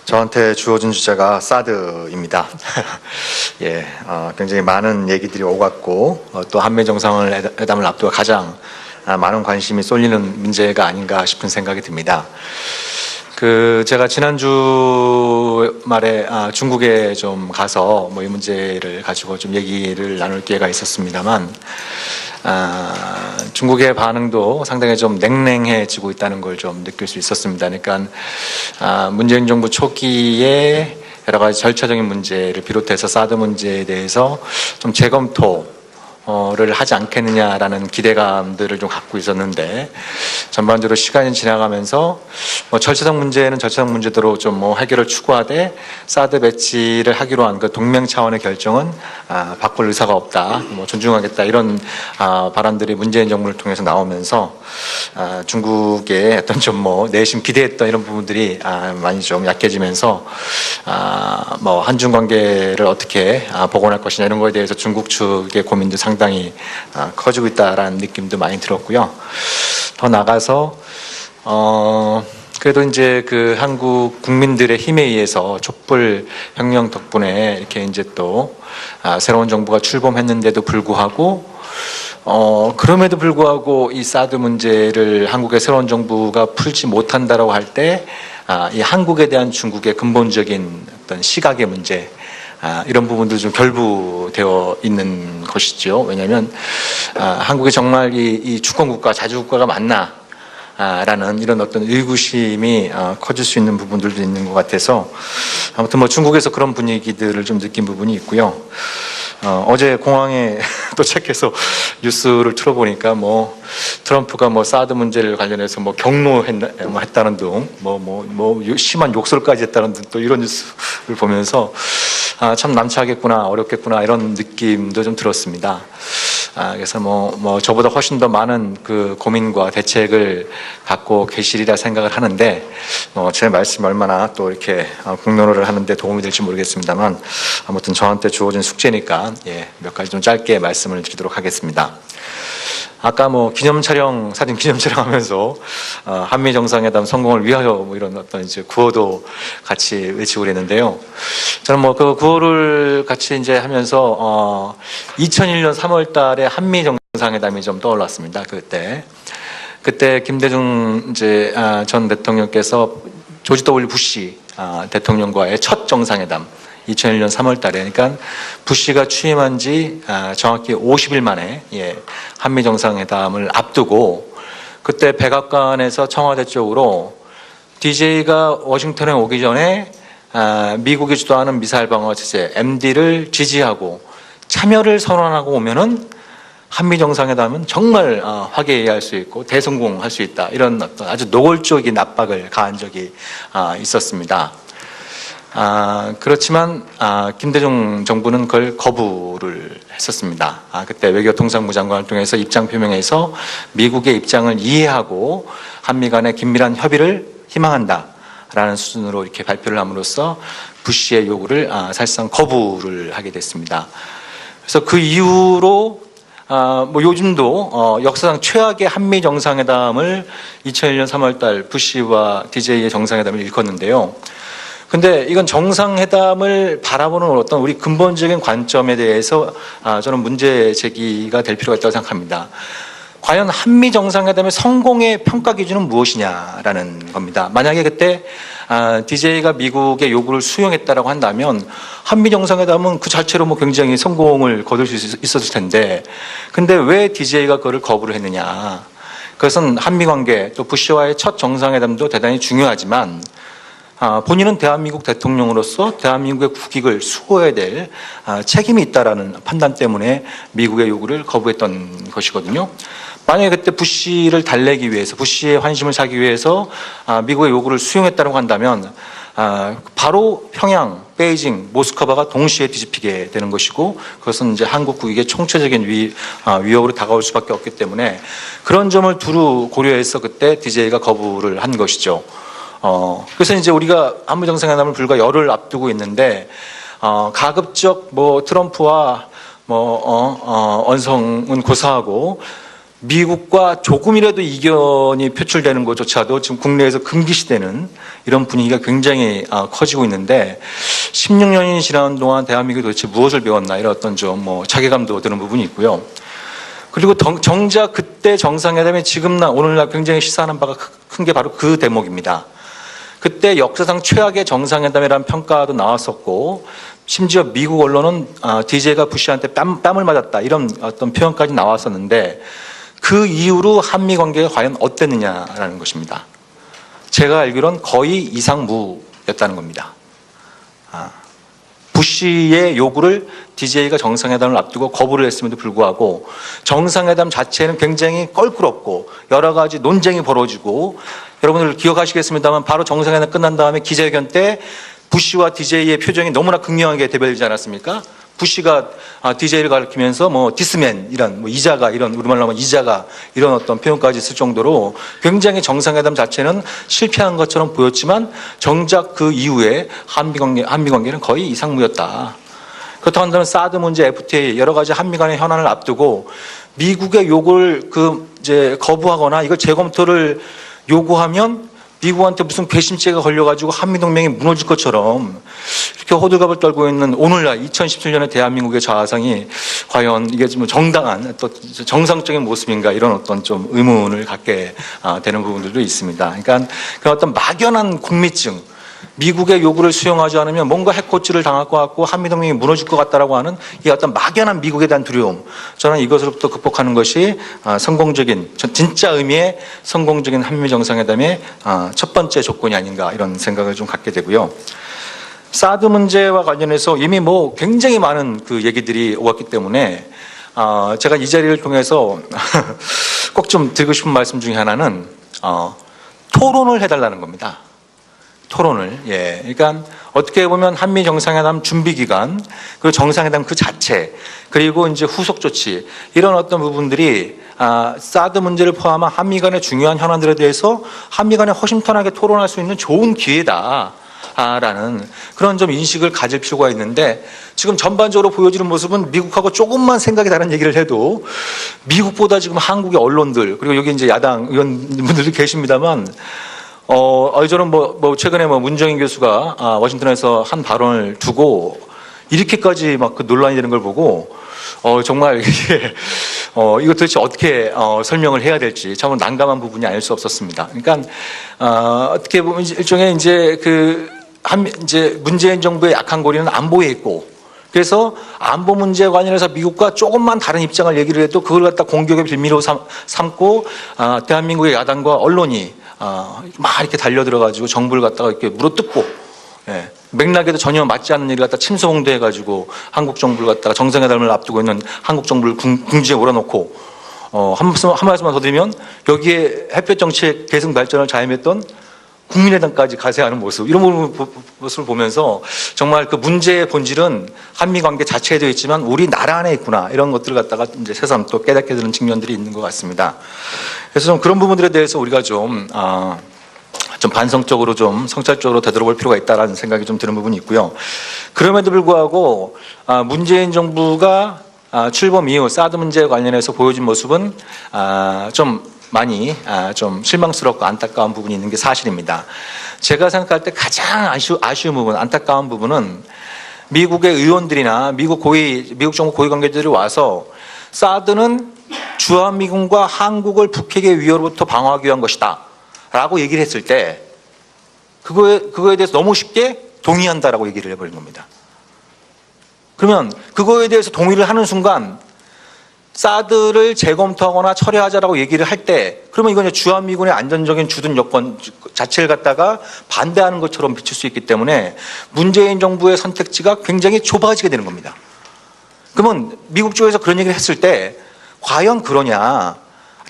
저한테 주어진 주제가 사드입니다. 굉장히 많은 얘기들이 오갔고 또 한미 정상회담을 앞두고 가장 많은 관심이 쏠리는 문제가 아닌가 싶은 생각이 듭니다. 제가 지난주 말에 중국에 좀 가서 뭐 이 문제를 가지고 좀 얘기를 나눌 기회가 있었습니다만 중국의 반응도 상당히 좀 냉랭해지고 있다는 걸 좀 느낄 수 있었습니다. 그러니까 문재인 정부 초기에 여러 가지 절차적인 문제를 비롯해서 사드 문제에 대해서 좀 재검토를 하지 않겠느냐라는 기대감들을 좀 갖고 있었는데 전반적으로 시간이 지나가면서 뭐 절차적 문제는 절차적 문제대로 좀 뭐 해결을 추구하되 사드 배치를 하기로 한 그 동맹 차원의 결정은 바꿀 의사가 없다, 뭐 존중하겠다 이런 발언들이 문재인 정부를 통해서 나오면서 중국의 어떤 좀 뭐 내심 기대했던 이런 부분들이 많이 좀 약해지면서 뭐 한중 관계를 어떻게 복원할 것이냐 이런 거에 대해서 중국 측의 고민도 상당히 커지고 있다라는 느낌도 많이 들었고요. 더 나가서 그래도 이제 그 한국 국민들의 힘에 의해서 촛불 혁명 덕분에 이렇게 이제 또 새로운 정부가 출범했는데도 불구하고 그럼에도 불구하고 이 사드 문제를 한국의 새로운 정부가 풀지 못한다라고 할 때 이 한국에 대한 중국의 근본적인 어떤 시각의 문제 이런 부분도 좀 결부되어 있는 것이죠. 왜냐하면 한국이 정말 이 주권국가, 자주국가가 맞나? 라는 이런 어떤 의구심이 커질 수 있는 부분들도 있는 것 같아서 아무튼 뭐 중국에서 그런 분위기들을 좀 느낀 부분이 있고요. 어제 공항에 도착해서 뉴스를 틀어보니까 뭐 트럼프가 뭐 사드 문제를 관련해서 뭐 경로했다는 등 뭐 심한 욕설까지 했다는 등 또 이런 뉴스를 보면서 참 난처하겠구나, 어렵겠구나 이런 느낌도 좀 들었습니다. 그래서 뭐 저보다 훨씬 더 많은 그 고민과 대책을 갖고 계시리라 생각을 하는데 제 말씀이 얼마나 또 이렇게 공론화를 하는데 도움이 될지 모르겠습니다만 아무튼 저한테 주어진 숙제니까 몇 가지 좀 짧게 말씀을 드리도록 하겠습니다. 아까 뭐 사진 기념 촬영하면서 한미 정상회담 성공을 위하여 뭐 이런 어떤 이제 구호도 같이 외치고 그랬는데요. 저는 뭐 그 구호를 같이 이제 하면서 2001년 3월달에 한미 정상회담이 좀 떠올랐습니다. 그때 김대중 이제 전 대통령께서 조지 W 부시 대통령과의 첫 정상회담 2001년 3월 달에, 그러니까 부시가 취임한 지 정확히 50일 만에 한미 정상회담을 앞두고 그때 백악관에서 청와대 쪽으로 DJ가 워싱턴에 오기 전에 미국이 주도하는 미사일 방어 체제 MD를 지지하고 참여를 선언하고 오면은 한미 정상회담은 정말 화기애애할 수 있고 대성공할 수 있다, 이런 어떤 아주 노골적인 압박을 가한 적이 있었습니다. 그렇지만 김대중 정부는 그걸 거부를 했었습니다. 그때 외교통상부 장관을 통해서 입장 표명해서 미국의 입장을 이해하고 한미 간의 긴밀한 협의를 희망한다라는 수준으로 이렇게 발표를 함으로써 부시의 요구를 사실상 거부를 하게 됐습니다. 그래서 그 이후로 뭐 요즘도 역사상 최악의 한미 정상회담을 2001년 3월달 부시와 DJ의 정상회담을 일컫는데요. 근데 이건 정상회담을 바라보는 어떤 우리 근본적인 관점에 대해서 저는 문제 제기가 될 필요가 있다고 생각합니다. 과연 한미 정상회담의 성공의 평가 기준은 무엇이냐라는 겁니다. 만약에 그때 DJ가 미국의 요구를 수용했다라고 한다면 한미 정상회담은 그 자체로 뭐 굉장히 성공을 거둘 수 있었을 텐데, 근데 왜 DJ가 그거를 거부를 했느냐? 그것은 한미 관계 또 부시와의 첫 정상회담도 대단히 중요하지만 본인은 대한민국 대통령으로서 대한민국의 국익을 수호해야 될 책임이 있다라는 판단 때문에 미국의 요구를 거부했던 것이거든요. 만약에 그때 부시를 달래기 위해서, 부시의 환심을 사기 위해서 미국의 요구를 수용했다고 한다면 바로 평양, 베이징, 모스크바가 동시에 뒤집히게 되는 것이고, 그것은 이제 한국 국익의 총체적인 위협으로 다가올 수밖에 없기 때문에 그런 점을 두루 고려해서 그때 DJ가 거부를 한 것이죠. 그래서 이제 우리가 한미 정상회담을 불과 열흘 앞두고 있는데 가급적 뭐 트럼프와 언성은 고사하고 미국과 조금이라도 이견이 표출되는 것조차도 지금 국내에서 금기시되는 이런 분위기가 굉장히 커지고 있는데 16년이 지난 동안 대한민국이 도대체 무엇을 배웠나, 이런 어떤 좀 자괴감도 드는 부분이 있고요. 그리고 정작 그때 정상회담에 오늘날 굉장히 시사하는 바가 큰 게 바로 그 대목입니다. 그때 그때 역사상 최악의 정상회담이라는 평가도 나왔었고 심지어 미국 언론은 DJ가 부시한테 뺨을 맞았다 이런 어떤 표현까지 나왔었는데 그 이후로 한미 관계가 과연 어땠느냐라는 것입니다. 제가 알기로는 거의 이상무였다는 겁니다. 부시의 요구를 DJ가 정상회담을 앞두고 거부를 했음에도 불구하고 정상회담 자체는 굉장히 껄끄럽고 여러 가지 논쟁이 벌어지고 여러분들 기억하시겠습니다만 바로 정상회담 끝난 다음에 기자회견 때 부시와 DJ의 표정이 너무나 극명하게 대별되지 않았습니까? 부시가 DJ를 가리키면서 뭐 디스맨 이런 뭐 이자가 이런 우리말로 하면 이자가 이런 어떤 표현까지 쓸 정도로 굉장히 정상회담 자체는 실패한 것처럼 보였지만 정작 그 이후에 한미 관계는 거의 이상무였다. 그렇다고 한다면 사드 문제, FTA 여러 가지 한미 간의 현안을 앞두고 미국의 요구를 이제 거부하거나 이걸 재검토를 요구하면 미국한테 무슨 괘씸죄가 걸려가지고 한미동맹이 무너질 것처럼 이렇게 호들갑을 떨고 있는 오늘날 2017년의 대한민국의 자아상이 과연 이게 좀 정당한 또 정상적인 모습인가 이런 어떤 좀 의문을 갖게 되는 부분들도 있습니다. 그러니까 그 어떤 막연한 궁미증, 미국의 요구를 수용하지 않으면 뭔가 해코지를 당할 것 같고 한미동맹이 무너질 것 같다라고 하는 이 어떤 막연한 미국에 대한 두려움, 저는 이것으로부터 극복하는 것이 성공적인 진짜 의미의 성공적인 한미 정상회담의 첫 번째 조건이 아닌가 이런 생각을 좀 갖게 되고요. 사드 문제와 관련해서 이미 뭐 굉장히 많은 그 얘기들이 오갔기 때문에 제가 이 자리를 통해서 꼭 좀 드리고 싶은 말씀 중에 하나는 토론을 해달라는 겁니다. 토론을. 예. 그러니까 어떻게 보면 한미 정상회담 준비 기간, 그리고 정상회담 그 자체, 그리고 이제 후속 조치, 이런 어떤 부분들이 사드 문제를 포함한 한미 간의 중요한 현안들에 대해서 한미 간에 허심탄회하게 토론할 수 있는 좋은 기회다. 라는 그런 좀 인식을 가질 필요가 있는데 지금 전반적으로 보여지는 모습은 미국하고 조금만 생각이 다른 얘기를 해도 미국보다 지금 한국의 언론들, 그리고 여기 이제 야당 의원분들도 계십니다만 저는 최근에 문정인 교수가 워싱턴에서 한 발언을 두고 이렇게까지 막 그 논란이 되는 걸 보고 정말 이게 이거 도대체 어떻게 설명을 해야 될지 참 난감한 부분이 아닐 수 없었습니다. 그러니까 어떻게 보면 일종의 이제 문재인 정부의 약한 고리는 안보에 있고, 그래서 안보 문제에 관련해서 미국과 조금만 다른 입장을 얘기를 해도 그걸 갖다 공격의 빌미로 삼고 대한민국의 야당과 언론이 막 이렇게 달려들어가지고 정부를 갖다가 이렇게 물어뜯고, 예, 맥락에도 전혀 맞지 않는 일을 갖다 침소봉대해가지고 한국 정부를 갖다가 정상회담을 앞두고 있는 한국 정부를 궁지에 몰아놓고 한 말씀만 더 드리면 여기에 햇볕 정책 계승 발전을 자임했던 국민의당까지 가세하는 모습, 이런 모습을 보면서 정말 그 문제의 본질은 한미 관계 자체에 되어 있지만 우리 나라 안에 있구나, 이런 것들을 갖다가 이제 새삼 또 깨닫게 되는 측면들이 있는 것 같습니다. 그래서 좀 그런 부분들에 대해서 우리가 좀 반성적으로 좀 성찰적으로 되돌아볼 필요가 있다라는 생각이 좀 드는 부분이 있고요. 그럼에도 불구하고 문재인 정부가 출범 이후 사드 문제에 관련해서 보여준 모습은 좀 많이 좀 실망스럽고 안타까운 부분이 있는 게 사실입니다. 제가 생각할 때 가장 아쉬운 부분, 안타까운 부분은 미국의 의원들이나 미국 정부 고위 관계자들이 와서 사드는 주한미군과 한국을 북핵의 위협으로부터 방어하기 위한 것이다 라고 얘기를 했을 때 그거에 대해서 너무 쉽게 동의한다라고 얘기를 해버린 겁니다. 그러면 그거에 대해서 동의를 하는 순간 사드를 재검토하거나 철회하자라고 얘기를 할 때, 그러면 이건 주한미군의 안전적인 주둔 여건 자체를 갖다가 반대하는 것처럼 비칠 수 있기 때문에 문재인 정부의 선택지가 굉장히 좁아지게 되는 겁니다. 그러면 미국 쪽에서 그런 얘기를 했을 때 과연 그러냐?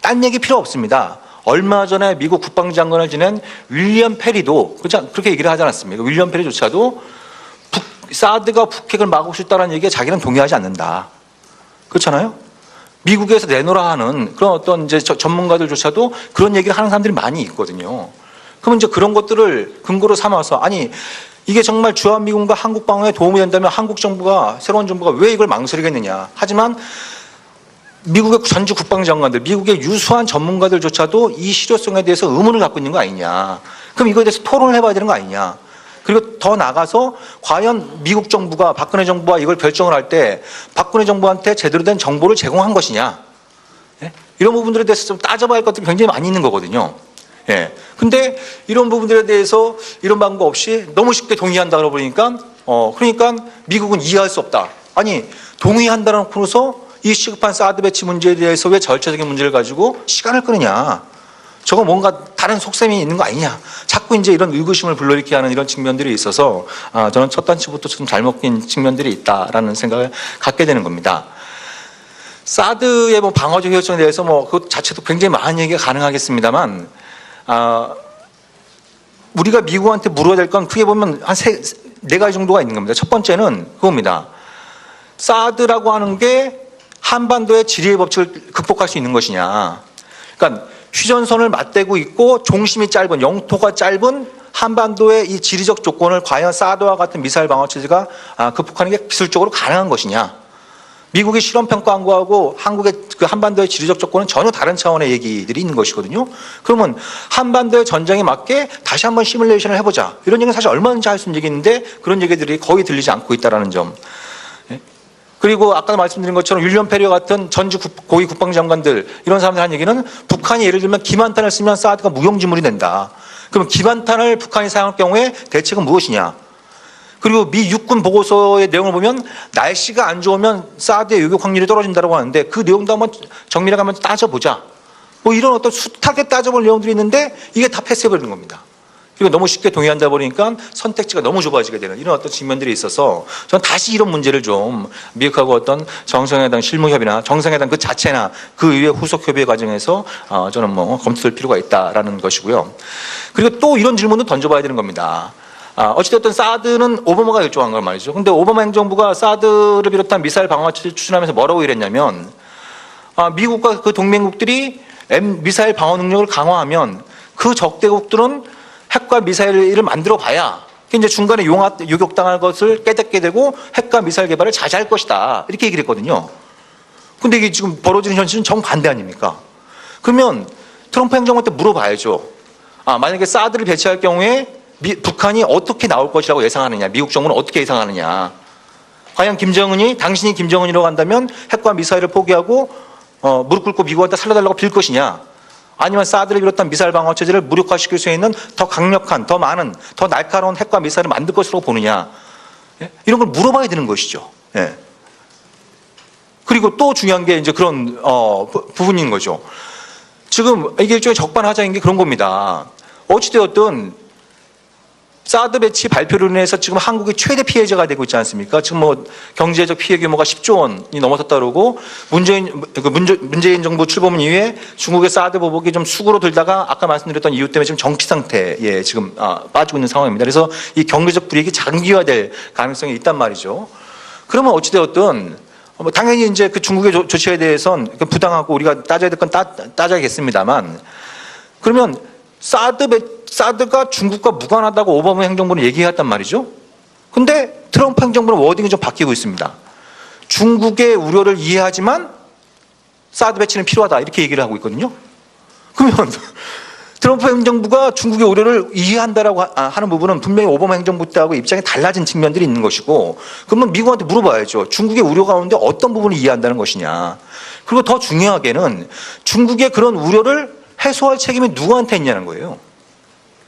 딴 얘기 필요 없습니다. 얼마 전에 미국 국방장관을 지낸 윌리엄 페리도 그렇게 얘기를 하지 않았습니까? 윌리엄 페리조차도 사드가 북핵을 막을 수 있다는 얘기에 자기는 동의하지 않는다. 그렇잖아요? 미국에서 내놓으라 하는 그런 어떤 이제 전문가들조차도 그런 얘기를 하는 사람들이 많이 있거든요. 그러면 이제 그런 것들을 근거로 삼아서 아니 이게 정말 주한미군과 한국 방어에 도움이 된다면 한국 정부가 새로운 정부가 왜 이걸 망설이겠느냐. 하지만 미국의 전직 국방장관들, 미국의 유수한 전문가들조차도 이 실효성에 대해서 의문을 갖고 있는 거 아니냐. 그럼 이거에 대해서 토론을 해봐야 되는 거 아니냐. 그리고 더 나가서 과연 미국 정부가 박근혜 정부가 이걸 결정을 할 때 박근혜 정부한테 제대로 된 정보를 제공한 것이냐. 이런 부분들에 대해서 좀 따져봐야 할 것들이 굉장히 많이 있는 거거든요. 예. 근데 이런 부분들에 대해서 이런 방법 없이 너무 쉽게 동의한다 그러니까 그러니까 미국은 이해할 수 없다. 아니 동의한다는 놓고서 이 시급한 사드 배치 문제에 대해서 왜 절차적인 문제를 가지고 시간을 끄느냐. 저거 뭔가 다른 속셈이 있는 거 아니냐. 자꾸 이제 이런 의구심을 불러일으키게 하는 이런 측면들이 있어서 저는 첫 단추부터 좀 잘못 낀 측면들이 있다라는 생각을 갖게 되는 겁니다. 사드의 뭐 방어적 효율성에 대해서 뭐 그 자체도 굉장히 많은 얘기가 가능하겠습니다만, 우리가 미국한테 물어야 될 건 크게 보면 한 네 가지 정도가 있는 겁니다. 첫 번째는 그겁니다. 사드라고 하는 게 한반도의 지리의 법칙을 극복할 수 있는 것이냐. 그러니까 휴전선을 맞대고 있고 중심이 짧은, 영토가 짧은 한반도의 이 지리적 조건을 과연 사드와 같은 미사일 방어 체제가 극복하는 게 기술적으로 가능한 것이냐. 미국이 실험평가 광고하고 한국의 그 한반도의 지리적 조건은 전혀 다른 차원의 얘기들이 있는 것이거든요. 그러면 한반도의 전장에 맞게 다시 한번 시뮬레이션을 해보자. 이런 얘기는 사실 얼마든지 할 수 있는 얘기인데 그런 얘기들이 거의 들리지 않고 있다는 점. 그리고 아까 말씀드린 것처럼 윌리엄 페리어 같은 전주 고위 국방장관들 이런 사람들 한 얘기는 북한이 예를 들면 기만탄을 쓰면 사드가 무용지물이 된다. 그럼 기만탄을 북한이 사용할 경우에 대책은 무엇이냐? 그리고 미 육군 보고서의 내용을 보면 날씨가 안 좋으면 사드의 요격 확률이 떨어진다고 하는데 그 내용도 한번 정밀하게 한번 따져보자. 뭐 이런 어떤 숱하게 따져볼 내용들이 있는데 이게 다 패스해버리는 겁니다. 그리고 너무 쉽게 동의한다 보니까 선택지가 너무 좁아지게 되는 이런 어떤 측면들이 있어서 저는 다시 이런 문제를 좀 미국하고 어떤 정상회담 실무협의나 정상회담 그 자체나 그 이후의 후속 협의 과정에서 저는 뭐 검토될 필요가 있다라는 것이고요. 그리고 또 이런 질문도 던져봐야 되는 겁니다. 어찌됐든 사드는 오바마가 결정한 걸 말이죠. 근데 오바마 행정부가 사드를 비롯한 미사일 방어체를 추진하면서 뭐라고 이랬냐면 미국과 그 동맹국들이 미사일 방어 능력을 강화하면 그 적대국들은 핵과 미사일을 만들어 봐야 이제 중간에 요격당할 것을 깨닫게 되고 핵과 미사일 개발을 자제할 것이다. 이렇게 얘기를 했거든요. 근데 이게 지금 벌어지는 현실은 정반대 아닙니까? 그러면 트럼프 행정부한테 물어봐야죠. 만약에 사드를 배치할 경우에 북한이 어떻게 나올 것이라고 예상하느냐. 미국 정부는 어떻게 예상하느냐. 과연 김정은이 당신이 김정은이라고 한다면 핵과 미사일을 포기하고 무릎 꿇고 미국한테 살려달라고 빌 것이냐. 아니면 사드를 비롯한 미사일 방어 체제를 무력화시킬 수 있는 더 강력한, 더 많은, 더 날카로운 핵과 미사일을 만들 것으로 보느냐. 예? 이런 걸 물어봐야 되는 것이죠. 예. 그리고 또 중요한 게 이제 그런 부분인 거죠. 지금 이게 일종의 적반하장인 게 그런 겁니다. 어찌되었든 사드 배치 발표로 인해서 지금 한국이 최대 피해자가 되고 있지 않습니까? 지금 뭐 경제적 피해 규모가 10조 원이 넘어섰다 그러고 문재인 정부 출범 이후에 중국의 사드 보복이 좀 수구로 들다가 아까 말씀드렸던 이유 때문에 지금 정치 상태에 지금 빠지고 있는 상황입니다. 그래서 이 경제적 불이익이 장기화될 가능성이 있단 말이죠. 그러면 어찌되었든 당연히 이제 그 중국의 조치에 대해서는 부당하고 우리가 따져야 될 건 따져야겠습니다만 그러면 사드가 중국과 무관하다고 오바마 행정부는 얘기했단 말이죠. 근데 트럼프 행정부는 워딩이 좀 바뀌고 있습니다. 중국의 우려를 이해하지만 사드 배치는 필요하다 이렇게 얘기를 하고 있거든요. 그러면 트럼프 행정부가 중국의 우려를 이해한다라고 하는 부분은 분명히 오바마 행정부 때하고 입장이 달라진 측면들이 있는 것이고 그러면 미국한테 물어봐야죠. 중국의 우려 가운데 어떤 부분을 이해한다는 것이냐. 그리고 더 중요하게는 중국의 그런 우려를 해소할 책임이 누구한테 있냐는 거예요.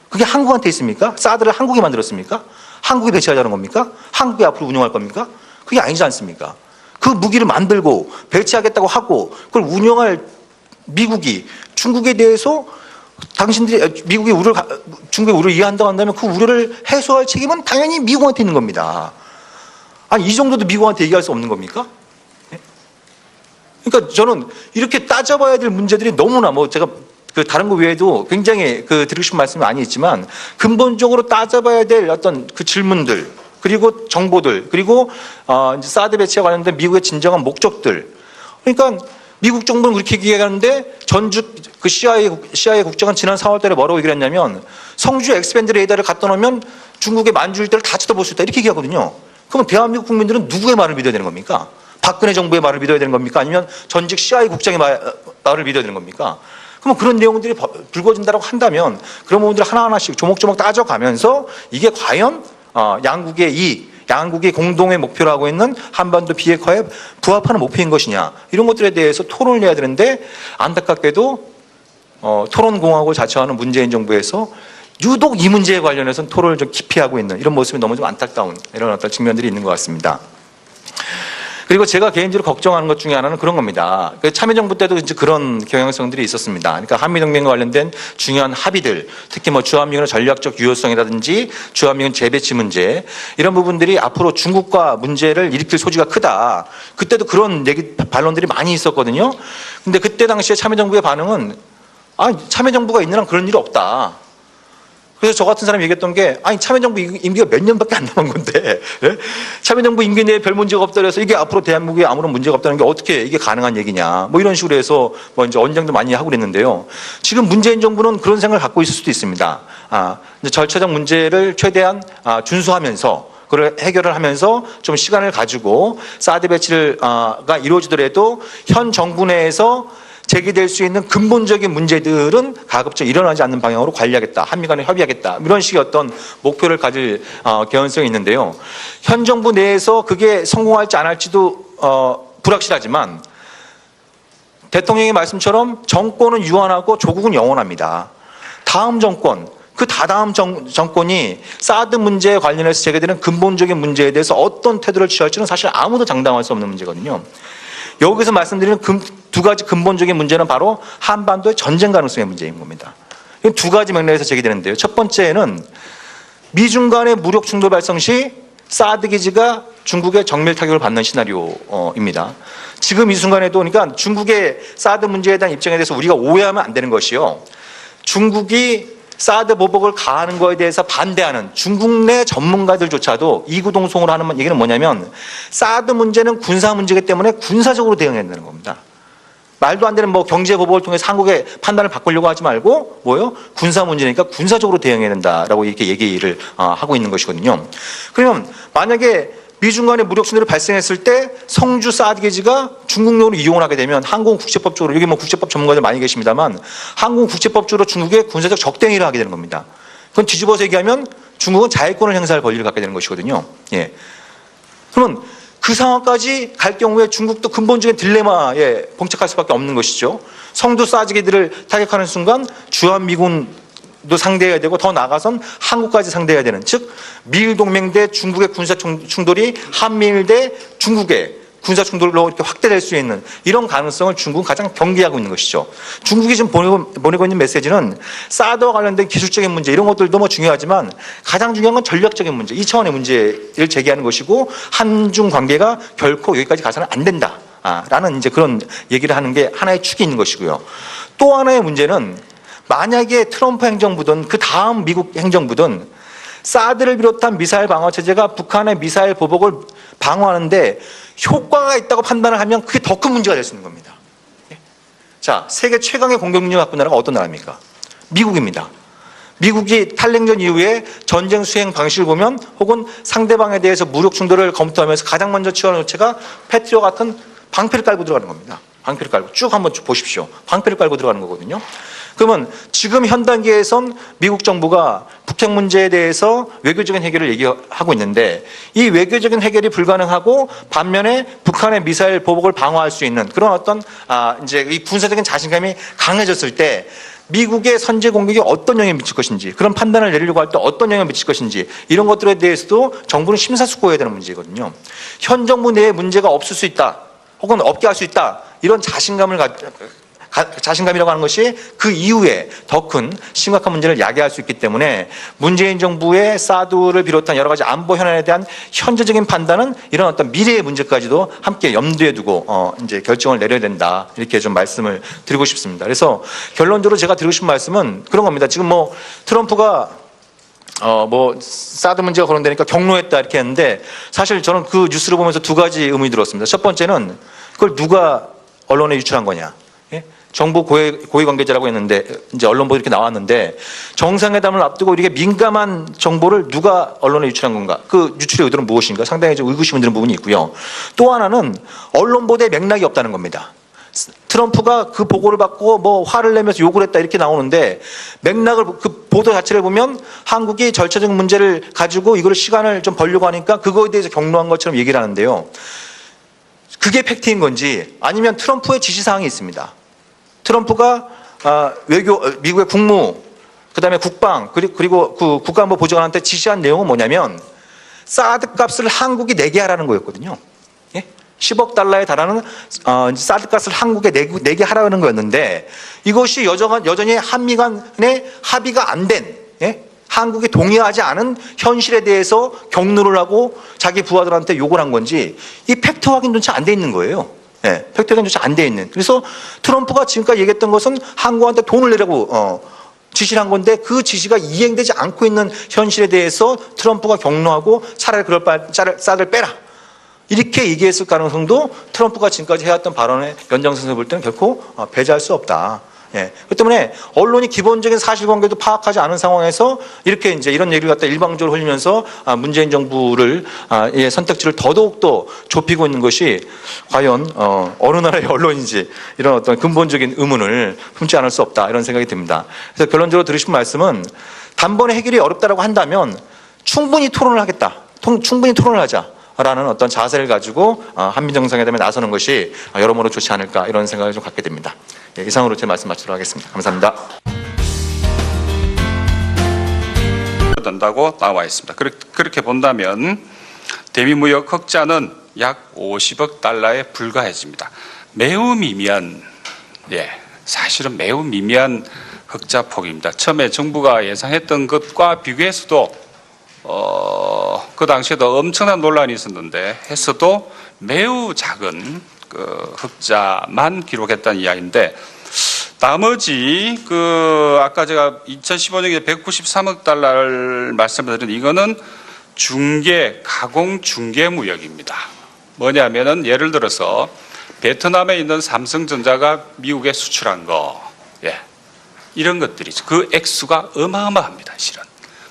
그게 한국한테 있습니까? 사드를 한국이 만들었습니까? 한국이 배치하자는 겁니까? 한국이 앞으로 운영할 겁니까? 그게 아니지 않습니까? 그 무기를 만들고 배치하겠다고 하고 그걸 운영할 미국이 중국에 대해서 당신들이 중국의 우려를 이해한다고 한다면 그 우려를 해소할 책임은 당연히 미국한테 있는 겁니다. 아니 이 정도도 미국한테 얘기할 수 없는 겁니까? 그러니까 저는 이렇게 따져봐야 될 문제들이 너무나 뭐 제가 그 다른 거 외에도 굉장히 드리고 싶은 말씀이 많이 있지만 근본적으로 따져봐야 될 어떤 그 질문들 그리고 정보들 그리고 이제 사드 배치와 관련된 미국의 진정한 목적들 그러니까 미국 정부는 그렇게 얘기하는데 전주 그 CIA 국장은 지난 4월달에 뭐라고 얘기를 했냐면 성주 엑스밴드 레이더를 갖다 놓으면 중국의 만주 일대를 다 쳐다볼 수 있다 이렇게 얘기하거든요. 그럼 대한민국 국민들은 누구의 말을 믿어야 되는 겁니까? 박근혜 정부의 말을 믿어야 되는 겁니까? 아니면 전직 CIA 국장의 말을 믿어야 되는 겁니까? 그럼 그런 내용들이 불거진다고 한다면 그런 부분들을 하나하나씩 조목조목 따져가면서 이게 과연 양국의 공동의 목표로 하고 있는 한반도 토론공화국을 자처하는 문재인 정부에서 유독 이 문제에 관련해서는 토론을 좀 기피하고 있는 이런 모습이 너무 좀 안타까운 이런 어떤 측면들이 있는 것 같습니다. 그리고 제가 개인적으로 걱정하는 것 중에 하나는 그런 겁니다. 참여정부 때도 이제 그런 경향성들이 있었습니다. 그러니까 한미동맹과 관련된 중요한 합의들, 특히 뭐 주한미군의 전략적 유효성이라든지 주한미군 재배치 문제 이런 부분들이 앞으로 중국과 문제를 일으킬 소지가 크다. 그때도 그런 반론들이 많이 있었거든요. 근데 그때 당시에 참여정부의 반응은 참여정부가 있는 한 그런 일이 없다. 그래서 저 같은 사람이 얘기했던 게 참여정부 임기가 몇 년밖에 안 남은 건데 참여정부 임기 내에 별 문제가 없다 그래서 이게 앞으로 대한민국에 아무런 문제가 없다는 게 어떻게 이게 가능한 얘기냐 뭐 이런 식으로 해서 뭐 이제 언쟁도 많이 하고 그랬는데요. 지금 문재인 정부는 그런 생각을 갖고 있을 수도 있습니다. 이제 절차적 문제를 최대한 준수하면서 그걸 해결을 하면서 좀 시간을 가지고 사드 배치가 이루어지더라도 현 정부 내에서 제기될 수 있는 근본적인 문제들은 가급적 일어나지 않는 방향으로 관리하겠다. 한미 간에 협의하겠다. 이런 식의 어떤 목표를 가질 개연성이 있는데요. 현 정부 내에서 그게 성공할지 안 할지도 불확실하지만 대통령의 말씀처럼 정권은 유한하고 조국은 영원합니다. 다음 정권, 그 다다음 정권이 사드 문제에 관련해서 제기되는 근본적인 문제에 대해서 어떤 태도를 취할지는 사실 아무도 장담할 수 없는 문제거든요. 여기서 말씀드리는 두 가지 근본적인 문제는 바로 한반도의 전쟁 가능성의 문제인 겁니다. 두 가지 맥락에서 제기되는데요. 첫 번째는 미중 간의 무력 충돌 발생 시 사드 기지가 중국의 정밀 타격을 받는 시나리오입니다. 지금 이 순간에도 그러니까 중국의 사드 문제에 대한 입장에 대해서 우리가 오해하면 안 되는 것이요. 중국이 사드 보복을 가하는 것에 대해서 반대하는 중국 내 전문가들조차도 이구동성으로 하는 얘기는 뭐냐면 사드 문제는 군사 문제이기 때문에 군사적으로 대응해야 된다는 겁니다. 말도 안 되는 뭐 경제 보복을 통해서 한국의 판단을 바꾸려고 하지 말고 뭐요? 군사 문제니까 군사적으로 대응해야 된다라고 이렇게 얘기를 하고 있는 것이거든요. 그러면 만약에 미중 간의 무력 충돌이 발생했을 때 성주 사드 기지가 중국용으로 이용을 하게 되면 항공국제법적으로 여기 뭐 국제법 전문가들 많이 계십니다만 항공국제법적으로 중국의 군사적 적대행위를 하게 되는 겁니다. 그건 뒤집어서 얘기하면 중국은 자해권을 행사할 권리를 갖게 되는 것이거든요. 예. 그러면 그 상황까지 갈 경우에 중국도 근본적인 딜레마에 봉착할 수밖에 없는 것이죠. 성주 사드 기지를 타격하는 순간 주한미군 도 상대해야 되고 더 나아가선 한국까지 상대해야 되는 즉 미일 동맹 대 중국의 군사 충돌이 한미일 대 중국의 군사 충돌로 이렇게 확대될 수 있는 이런 가능성을 중국은 가장 경계하고 있는 것이죠. 중국이 지금 보내고 있는 메시지는 사드와 관련된 기술적인 문제 이런 것들도 뭐 중요하지만 가장 중요한 건 전략적인 문제 이 차원의 문제를 제기하는 것이고 한중 관계가 결코 여기까지 가서는 안 된다. 라는 이제 그런 얘기를 하는 게 하나의 축이 있는 것이고요. 또 하나의 문제는 만약에 트럼프 행정부든 그 다음 미국 행정부든 사드를 비롯한 미사일 방어 체제가 북한의 미사일 보복을 방어하는데 효과가 있다고 판단을 하면 그게 더 큰 문제가 될 수 있는 겁니다. 자, 세계 최강의 공격 능력을 갖고 있는 나라가 어떤 나라입니까? 미국입니다. 미국이 탈냉전 이후에 전쟁 수행 방식을 보면 혹은 상대방에 대해서 무력 충돌을 검토하면서 가장 먼저 취하는 조치가 패트리어 같은 방패를 깔고 들어가는 겁니다. 방패를 깔고 쭉 한번 보십시오. 방패를 깔고 들어가는 거거든요. 그러면 지금 현 단계에선 미국 정부가 북핵 문제에 대해서 외교적인 해결을 얘기하고 있는데 이 외교적인 해결이 불가능하고 반면에 북한의 미사일 보복을 방어할 수 있는 그런 어떤 이제 이 군사적인 자신감이 강해졌을 때 미국의 선제 공격이 어떤 영향을 미칠 것인지 그런 판단을 내리려고 할 때 어떤 영향을 미칠 것인지 이런 것들에 대해서도 정부는 심사숙고해야 되는 문제거든요. 현 정부 내에 문제가 없을 수 있다 혹은 없게 할 수 있다 이런 자신감이라고 하는 것이 그 이후에 더 큰 심각한 문제를 야기할 수 있기 때문에 문재인 정부의 사드를 비롯한 여러 가지 안보 현안에 대한 현재적인 판단은 이런 어떤 미래의 문제까지도 함께 염두에 두고 이제 결정을 내려야 된다 이렇게 좀 말씀을 드리고 싶습니다. 그래서 결론적으로 제가 드리고 싶은 말씀은 그런 겁니다. 지금 뭐 트럼프가 뭐 사드 문제가 거론되니까 경로했다 이렇게 했는데 사실 저는 그 뉴스를 보면서 두 가지 의문이 들었습니다. 첫 번째는 그걸 누가 언론에 유출한 거냐? 예? 정부 고위 관계자라고 했는데 이제 언론 보도 이렇게 나왔는데 정상회담을 앞두고 이렇게 민감한 정보를 누가 언론에 유출한 건가? 그 유출의 의도는 무엇인가? 상당히 좀 의구심이 드는 부분이 있고요. 또 하나는 언론 보도에 맥락이 없다는 겁니다. 트럼프가 그 보고를 받고 뭐 화를 내면서 욕을 했다 이렇게 나오는데 맥락을 그 보도 자체를 보면 한국이 절차적 문제를 가지고 이걸 시간을 좀 벌려고 하니까 그거에 대해서 격노한 것처럼 얘기를 하는데요. 그게 팩트인 건지 아니면 트럼프의 지시사항이 있습니다. 트럼프가 미국의 국무, 그다음에 국방, 그리고 그 국가안보 보좌관한테 지시한 내용은 뭐냐면 사드 값을 한국이 내게 하라는 거였거든요. 예? 10억 달러에 달하는 사드 값을 한국에 내게 하라는 거였는데 이것이 여전히 한미 간의 합의가 안 된, 예? 한국이 동의하지 않은 현실에 대해서 격려를 하고 자기 부하들한테 욕을 한 건지 이 팩트 확인조차 안 돼 있는 거예요. 예, 팩트 확인조차 안 돼 있는. 그래서 트럼프가 지금까지 얘기했던 것은 한국한테 돈을 내라고 지시를 한 건데 그 지시가 이행되지 않고 있는 현실에 대해서 트럼프가 격려하고 차라리 그럴 바에 사드를 빼라. 이렇게 얘기했을 가능성도 트럼프가 지금까지 해왔던 발언의 연장선에서 볼 때는 결코 배제할 수 없다. 예. 그렇기 때문에 언론이 기본적인 사실관계도 파악하지 않은 상황에서 이렇게 이제 이런 얘기를 갖다 일방적으로 흘리면서 문재인 정부를 선택지를 더더욱더 좁히고 있는 것이 과연 어느 나라의 언론인지 이런 어떤 근본적인 의문을 품지 않을 수 없다 이런 생각이 듭니다. 그래서 결론적으로 드리신 말씀은 단번에 해결이 어렵다라고 한다면 충분히 토론을 하겠다. 충분히 토론을 하자. 라는 어떤 자세를 가지고 한미 정상회담에 나서는 것이 여러모로 좋지 않을까 이런 생각을 좀 갖게 됩니다. 예, 이상으로 제 말씀 마치도록 하겠습니다. 감사합니다. 된다고 나와 있습니다. 그렇게 본다면 대미무역 흑자는 약 50억 달러에 불과해집니다. 매우 미미한, 사실은 매우 미미한 흑자 폭입니다. 처음에 정부가 예상했던 것과 비교해서도 그 당시에도 엄청난 논란이 있었는데 했어도 매우 작은 그 흑자만 기록했다는 이야기인데 나머지 아까 제가 2015년에 193억 달러를 말씀드린 이거는 가공 중개 무역입니다. 뭐냐면은 예를 들어서 베트남에 있는 삼성전자가 미국에 수출한 거, 이런 것들이죠. 그 액수가 어마어마합니다, 실은.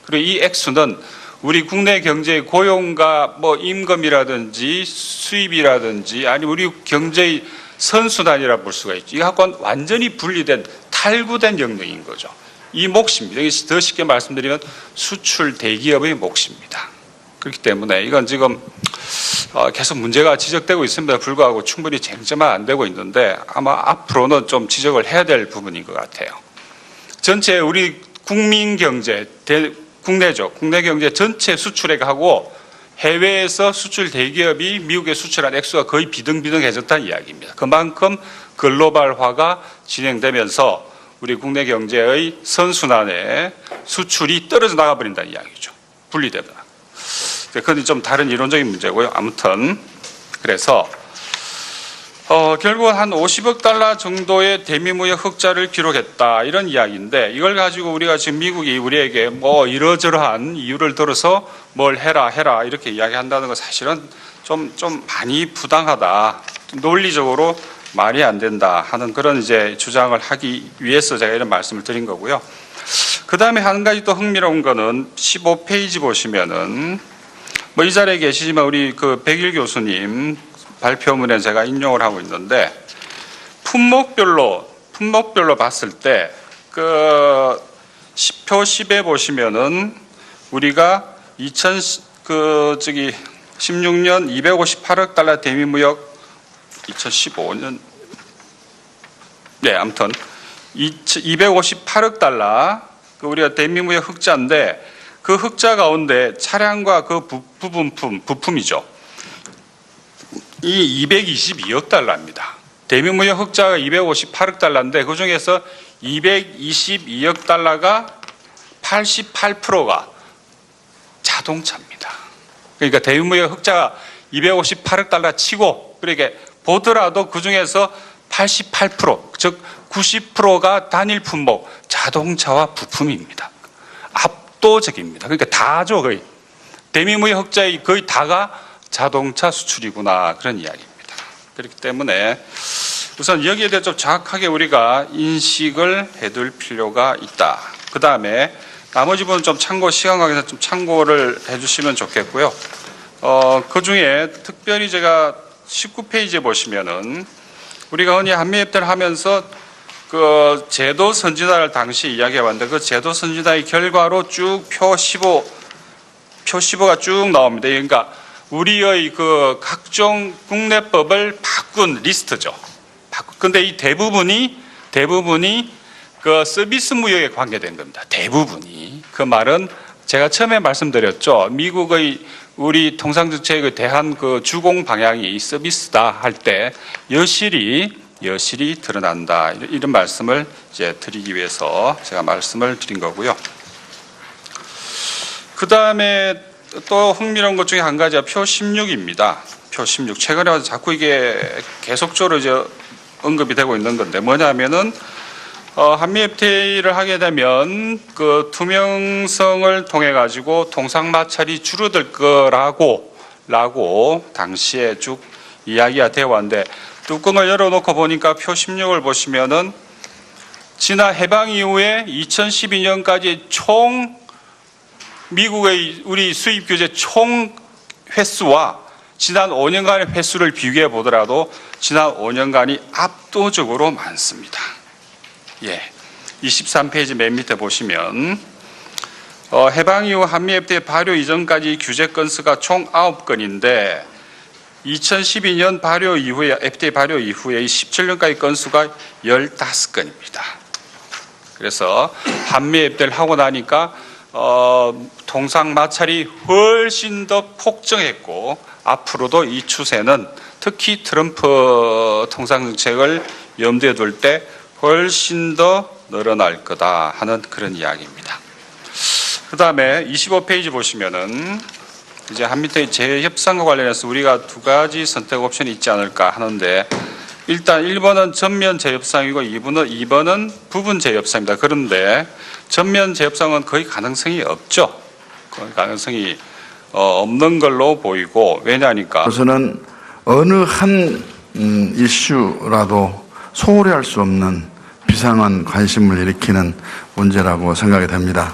그리고 이 액수는 우리 국내 경제의 고용과 임금이라든지 수입이라든지 아니면 우리 경제의 선순환이라 볼 수가 있죠. 이거하고는 완전히 분리된 탈구된 영역인 거죠. 이 몫입니다. 더 쉽게 말씀드리면 수출 대기업의 몫입니다. 그렇기 때문에 이건 지금 계속 문제가 지적되고 있음에도 불구하고 충분히 쟁점화 안 되고 있는데 아마 앞으로는 좀 지적을 해야 될 부분인 것 같아요. 전체 우리 국민 경제, 국내죠. 국내 경제 전체 수출액하고 해외에서 수출 대기업이 미국에 수출한 액수가 거의 비등비등해졌다는 이야기입니다. 그만큼 글로벌화가 진행되면서 우리 국내 경제의 선순환에 수출이 떨어져 나가버린다는 이야기죠. 분리되다. 그건 좀 다른 이론적인 문제고요. 아무튼 그래서 결국 한 50억 달러 정도의 대미무역 흑자를 기록했다 이런 이야기인데 이걸 가지고 우리가 지금 미국이 우리에게 이러저러한 이유를 들어서 뭘 해라 이렇게 이야기한다는 건 사실은 좀 많이 부당하다, 논리적으로 말이 안 된다 하는 그런 이제 주장을 하기 위해서 제가 이런 말씀을 드린 거고요. 그 다음에 한 가지 또 흥미로운 거는 15페이지 보시면은 이 자리에 계시지만 우리 백일 교수님 발표문에 제가 인용을 하고 있는데 품목별로 봤을 때 10표 10에 보시면은 우리가 16년 258억 달러 대미무역 2015년 아무튼 258억 달러 우리가 대미무역 흑자인데 그 흑자 가운데 차량과 그 부품이죠. 이 222억 달러입니다. 대미무역 흑자가 258억 달러인데 그중에서 222억 달러가 88%가 자동차입니다. 그러니까 대미무역 흑자가 258억 달러 치고 그렇게 보더라도 그중에서 88% 즉 90%가 단일 품목 자동차와 부품입니다. 압도적입니다. 그러니까 다죠. 거의 대미무역 흑자의 거의 다가 자동차 수출이구나 그런 이야기입니다. 그렇기 때문에 우선 여기에 대해 좀 정확하게 우리가 인식을 해둘 필요가 있다. 그 다음에 나머지 부분 좀 시간 관계에서 좀 참고를 해주시면 좋겠고요. 그 중에 특별히 제가 19페이지에 보시면은 우리가 흔히 한미협대를 하면서 그 제도 선진화를 당시 이야기해 왔는데 그 제도 선진화의 결과로 쭉 표 15가 쭉 나옵니다. 그러니까 우리의 그 각종 국내법을 바꾼 리스트죠. 근데 이 대부분이 그 서비스 무역에 관계된 겁니다. 대부분이. 그 말은 제가 처음에 말씀드렸죠. 미국의 우리 통상정책에 대한 그 주공 방향이 서비스다 할 때 여실히 드러난다. 이런 말씀을 이제 드리기 위해서 제가 말씀을 드린 거고요. 그 다음에 또 흥미로운 것 중에 한 가지가 표 16입니다. 표 16. 최근에 와서 자꾸 이게 계속적으로 이제 언급이 되고 있는 건데 뭐냐면은 한미 FTA를 하게 되면 그 투명성을 통해 가지고 통상 마찰이 줄어들 거라고 당시에 쭉 이야기가 되어 왔는데 뚜껑을 열어놓고 보니까 표 16을 보시면은 지난 해방 이후에 2012년까지 총 미국의 우리 수입 규제 총 횟수와 지난 5년간의 횟수를 비교해 보더라도 지난 5년간이 압도적으로 많습니다. 예, 23페이지 맨 밑에 보시면 해방 이후 한미 FTA 발효 이전까지 규제 건수가 총 9건인데 2012년 발효 이후에 FTA 발효 이후에 17년까지 건수가 15건입니다. 그래서 한미 FTA를 하고 나니까 통상 마찰이 훨씬 더 폭증했고 앞으로도 이 추세는 특히 트럼프 통상정책을 염두에 둘 때 훨씬 더 늘어날 거다 하는 그런 이야기입니다. 그 다음에 25페이지 보시면은 이제 한미의 재협상과 관련해서 우리가 두 가지 선택 옵션이 있지 않을까 하는데 일단 1번은 전면 재협상이고 2번은 부분 재협상입니다. 그런데 전면 재협상은 거의 가능성이 없죠. 거의 가능성이 없는 걸로 보이고 왜냐하니까 그래서는 어느 한 이슈라도 소홀히 할 수 없는 비상한 관심을 일으키는 문제라고 생각이 됩니다.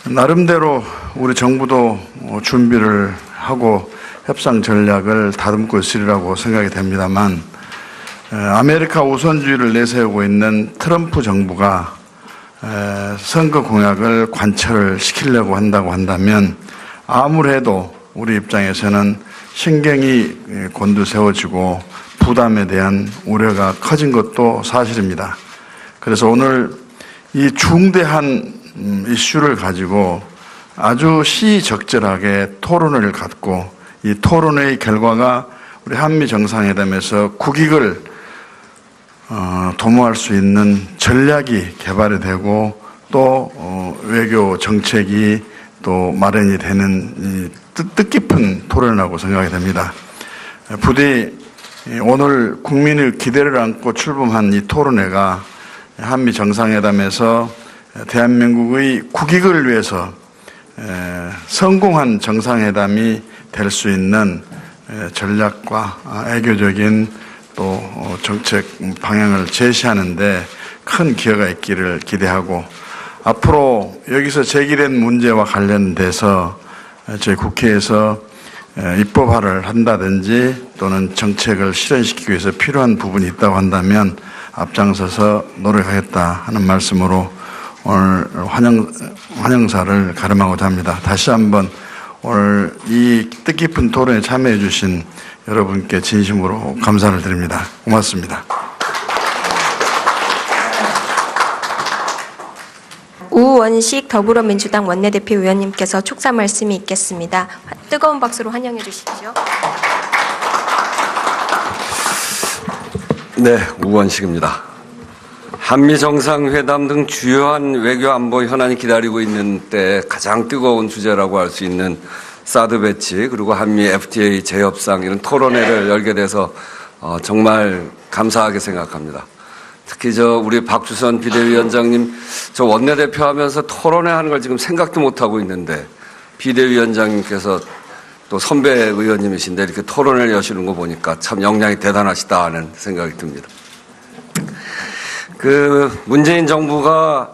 나름대로 우리 정부도 준비를 하고 협상 전략을 다듬고 있으리라고 생각이 됩니다만 아메리카 우선주의를 내세우고 있는 트럼프 정부가 선거 공약을 관철을 시키려고 한다고 한다면 아무래도 우리 입장에서는 신경이 곤두세워지고 부담에 대한 우려가 커진 것도 사실입니다. 그래서 오늘 이 중대한 이슈를 가지고 아주 시적절하게 토론을 갖고 이 토론의 결과가 우리 한미 정상회담에서 국익을 도모할 수 있는 전략이 개발이 되고 또 외교 정책이 또 마련이 되는 뜻깊은 토론이라고 생각이 됩니다. 부디 오늘 국민의 기대를 안고 출범한 이 토론회가 한미 정상회담에서 대한민국의 국익을 위해서 성공한 정상회담이 될 수 있는 전략과 애교적인 또 정책 방향을 제시하는데 큰 기여가 있기를 기대하고 앞으로 여기서 제기된 문제와 관련돼서 저희 국회에서 입법화를 한다든지 또는 정책을 실현시키기 위해서 필요한 부분이 있다고 한다면 앞장서서 노력하겠다 하는 말씀으로 오늘 환영사를 가름하고자 합니다. 다시 한번 오늘 이 뜻깊은 토론에 참여해 주신 여러분께 진심으로 감사를 드립니다. 고맙습니다. 우원식 더불어민주당 원내대표 의원님께서 촉사 말씀이 있겠습니다. 뜨거운 박수로 환영해 주십시오. 네, 우원식입니다. 한미 정상회담 등 주요한 외교 안보 현안이 기다리고 있는 때 가장 뜨거운 주제라고 할 수 있는 사드 배치 그리고 한미 FTA 재협상 이런 토론회를 열게 돼서 정말 감사하게 생각합니다. 특히 우리 박주선 비대위원장님 원내대표 하면서 토론회 하는 걸 지금 생각도 못 하고 있는데 비대위원장님께서 또 선배 의원님이신데 이렇게 토론회를 여시는 거 보니까 참 역량이 대단하시다 하는 생각이 듭니다. 문재인 정부가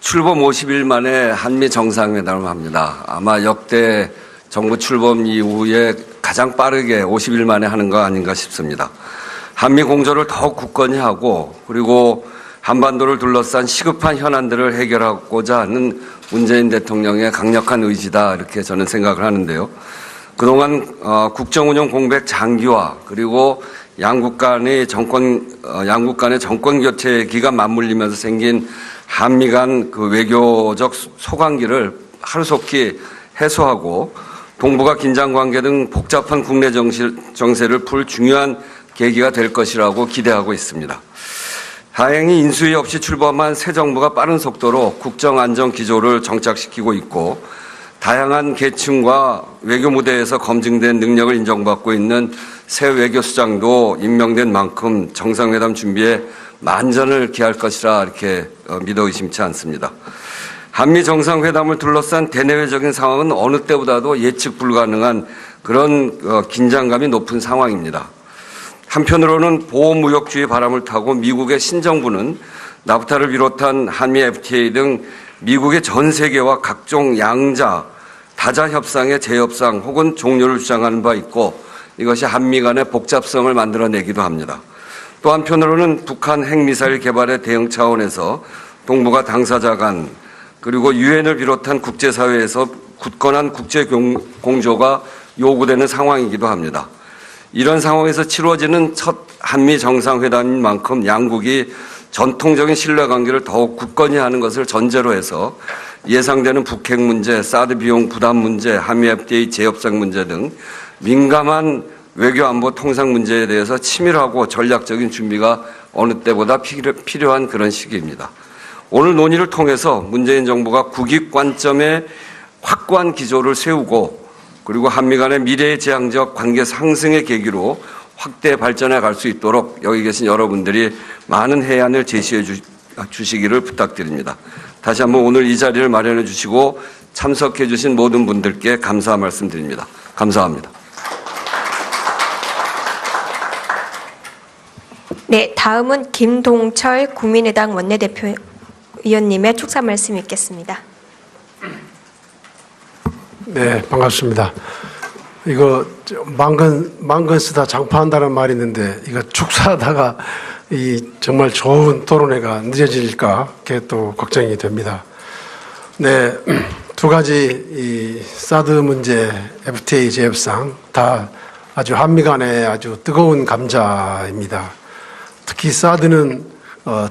출범 50일 만에 한미 정상회담을 합니다. 아마 역대 정부 출범 이후에 가장 빠르게 50일 만에 하는 거 아닌가 싶습니다. 한미 공조를 더욱 굳건히 하고 그리고 한반도를 둘러싼 시급한 현안들을 해결하고자 하는 문재인 대통령의 강력한 의지다 이렇게 저는 생각을 하는데요. 그동안 국정운영 공백 장기화 그리고 양국 간의 정권 교체 기간 맞물리면서 생긴 한미 간 그 외교적 소관계를 하루속히 해소하고 동북아 긴장 관계 등 복잡한 국내 정세를 풀 중요한 계기가 될 것이라고 기대하고 있습니다. 다행히 인수위 없이 출범한 새 정부가 빠른 속도로 국정 안정 기조를 정착시키고 있고 다양한 계층과 외교 무대에서 검증된 능력을 인정받고 있는 새 외교수장도 임명된 만큼 정상회담 준비에 만전을 기할 것이라 이렇게 믿어 의심치 않습니다. 한미 정상회담을 둘러싼 대내외적인 상황은 어느 때보다도 예측 불가능한 그런 긴장감이 높은 상황입니다. 한편으로는 보호무역주의 바람을 타고 미국의 신정부는 나프타를 비롯한 한미 FTA 등 미국의 전 세계와 각종 양자, 다자 협상의 재협상 혹은 종료를 주장하는 바 있고 이것이 한미 간의 복잡성을 만들어내기도 합니다. 또 한편으로는 북한 핵미사일 개발의 대응 차원에서 동북아 당사자 간 그리고 유엔을 비롯한 국제사회에서 굳건한 국제공조가 요구되는 상황이기도 합니다. 이런 상황에서 치러지는 첫 한미 정상회담인 만큼 양국이 전통적인 신뢰관계를 더욱 굳건히 하는 것을 전제로 해서 예상되는 북핵 문제, 사드 비용 부담 문제, 한미 FTA 재협상 문제 등 민감한 외교 안보 통상 문제에 대해서 치밀하고 전략적인 준비가 어느 때보다 필요한 그런 시기입니다. 오늘 논의를 통해서 문재인 정부가 국익 관점에 확고한 기조를 세우고 그리고 한미 간의 미래지향적 관계 상승의 계기로 확대 발전해 갈 수 있도록 여기 계신 여러분들이 많은 해안을 제시해 주시기를 부탁드립니다. 다시 한번 오늘 이 자리를 마련해 주시고 참석해 주신 모든 분들께 감사 말씀드립니다. 감사합니다. 네, 다음은 김동철 국민의당 원내대표 의원님의 축사 말씀 있겠습니다. 네, 반갑습니다. 이거 만근 쓰다 장파한다는 말이 있는데 이거 축사하다가 이 정말 좋은 토론회가 늦어질까 그게 또 걱정이 됩니다. 네, 두 가지 이 사드 문제, FTA 재협상 다 아주 한미 간의 아주 뜨거운 감자입니다. 특히 사드는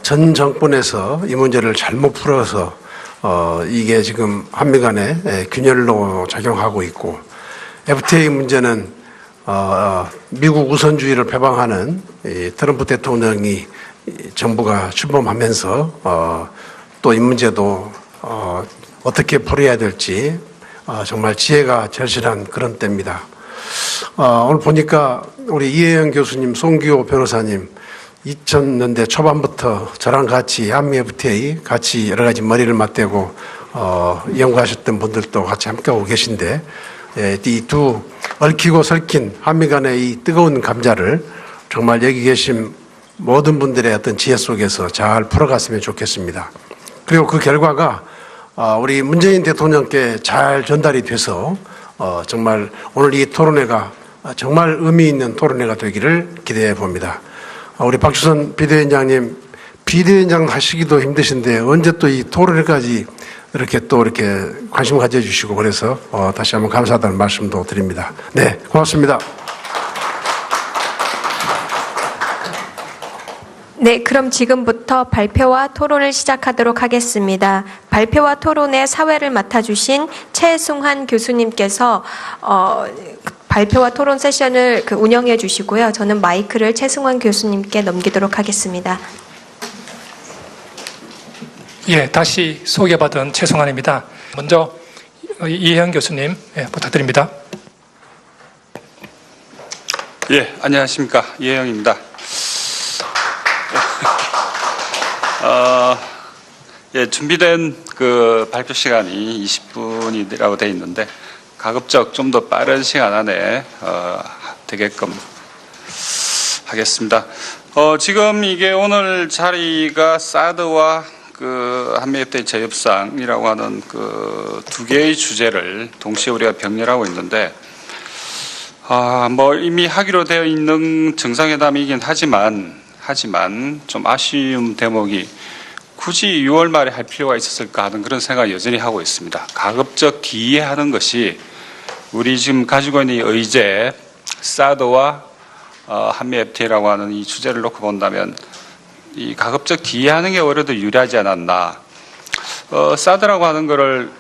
전 정권에서 이 문제를 잘못 풀어서 이게 지금 한미 간의 균열로 작용하고 있고 FTA 문제는 미국 우선주의를 표방하는 트럼프 대통령이 정부가 출범하면서 또 이 문제도 어떻게 풀어야 될지 정말 지혜가 절실한 그런 때입니다. 오늘 보니까 우리 이혜영 교수님, 송기호 변호사님 2000년대 초반부터 저랑 같이 한미 FTA 같이 여러 가지 머리를 맞대고 연구하셨던 분들도 같이 함께하고 계신데 이 두 얽히고 설킨 한미 간의 이 뜨거운 감자를 정말 여기 계신 모든 분들의 어떤 지혜 속에서 잘 풀어갔으면 좋겠습니다. 그리고 그 결과가 우리 문재인 대통령께 잘 전달이 돼서 정말 오늘 이 토론회가 정말 의미 있는 토론회가 되기를 기대해 봅니다. 우리 박주선 비대위원장님, 비대위원장 하시기도 힘드신데 언제 또 이 토론회까지 이렇게 관심 가져주시고 그래서 다시 한번 감사하다는 말씀도 드립니다. 네, 고맙습니다. 네, 그럼 지금부터 발표와 토론을 시작하도록 하겠습니다. 발표와 토론의 사회를 맡아주신 최승환 교수님께서 발표와 토론 세션을 운영해 주시고요. 저는 마이크를 최승환 교수님께 넘기도록 하겠습니다. 예, 다시 소개받은 최승환입니다. 먼저 이혜영 교수님 부탁드립니다. 예, 안녕하십니까. 이혜영입니다. 예, 준비된 그 발표 시간이 20분이라고 되어 있는데 가급적 좀 더 빠른 시간 안에 되게끔 하겠습니다. 지금 이게 오늘 자리가 사드와 그 한미 FTA 재협상이라고 하는 그 두 개의 주제를 동시에 우리가 병렬하고 있는데 뭐 이미 하기로 되어 있는 정상회담이긴 하지만 좀 아쉬운 대목이 굳이 6월 말에 할 필요가 있었을까 하는 그런 생각을 여전히 하고 있습니다. 가급적 기이하는 것이 우리 지금 가지고 있는 이 의제 사드와 한미 FTA라고 하는 이 주제를 놓고 본다면 이 가급적 뒤하는 게 오히려 더 유리하지 않았나. 사드라고 하는 거를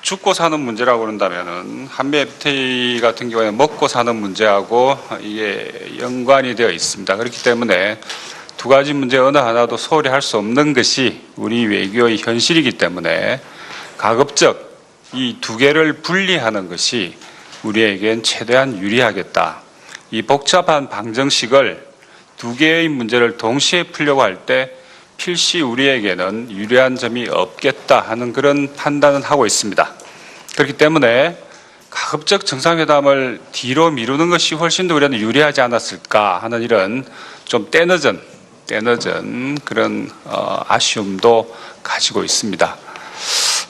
죽고 사는 문제라고 그런다면은 한미 FTA 같은 경우에 먹고 사는 문제하고 이게 연관이 되어 있습니다. 그렇기 때문에 두 가지 문제 어느 하나도 소홀히 할 수 없는 것이 우리 외교의 현실이기 때문에 가급적 이 두 개를 분리하는 것이 우리에겐 최대한 유리하겠다. 이 복잡한 방정식을 두 개의 문제를 동시에 풀려고 할 때 필시 우리에게는 유리한 점이 없겠다 하는 그런 판단은 하고 있습니다. 그렇기 때문에 가급적 정상회담을 뒤로 미루는 것이 훨씬 더 우리한테 유리하지 않았을까 하는 이런 좀 때늦은 그런 아쉬움도 가지고 있습니다.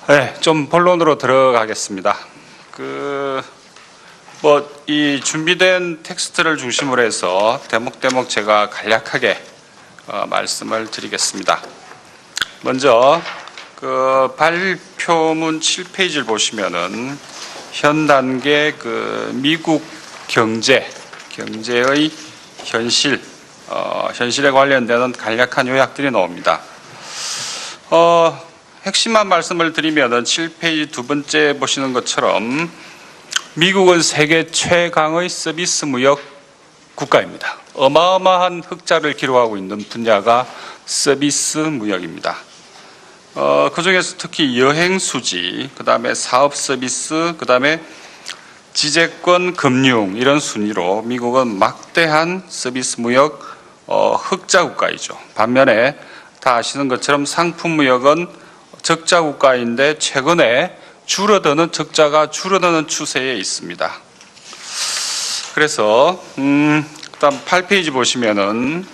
네, 좀 본론으로 들어가겠습니다. 이 준비된 텍스트를 중심으로 해서 대목 제가 간략하게 말씀을 드리겠습니다. 먼저 발표문 7페이지를 보시면은 현 단계 미국 경제의 현실에 관련되는 간략한 요약들이 나옵니다. 핵심만 말씀을 드리면은 7페이지 두 번째 보시는 것처럼 미국은 세계 최강의 서비스 무역 국가입니다. 어마어마한 흑자를 기록하고 있는 분야가 서비스 무역입니다. 그중에서 특히 여행 수지, 그 다음에 사업 서비스, 그 다음에 지재권 금융 이런 순위로 미국은 막대한 서비스 무역 흑자 국가이죠. 반면에 다 아시는 것처럼 상품 무역은 적자 국가인데 최근에 적자가 줄어드는 추세에 있습니다. 그래서 그다음 8페이지 보시면은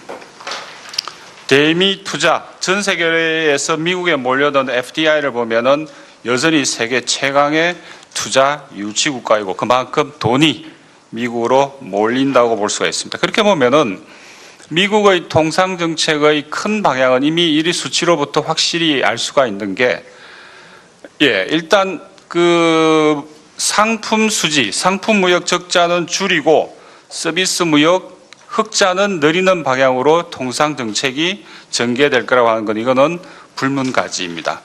대미 투자 전 세계에서 미국에 몰려든 FDI를 보면은 여전히 세계 최강의 투자 유치 국가이고 그만큼 돈이 미국으로 몰린다고 볼 수가 있습니다. 그렇게 보면은 미국의 통상 정책의 큰 방향은 이미 이 수치로부터 확실히 알 수가 있는 게 일단 상품 수지, 상품 무역 적자는 줄이고 서비스 무역 흑자는 늘리는 방향으로 통상 정책이 전개될 거라고 하는 건 이거는 불문가지입니다.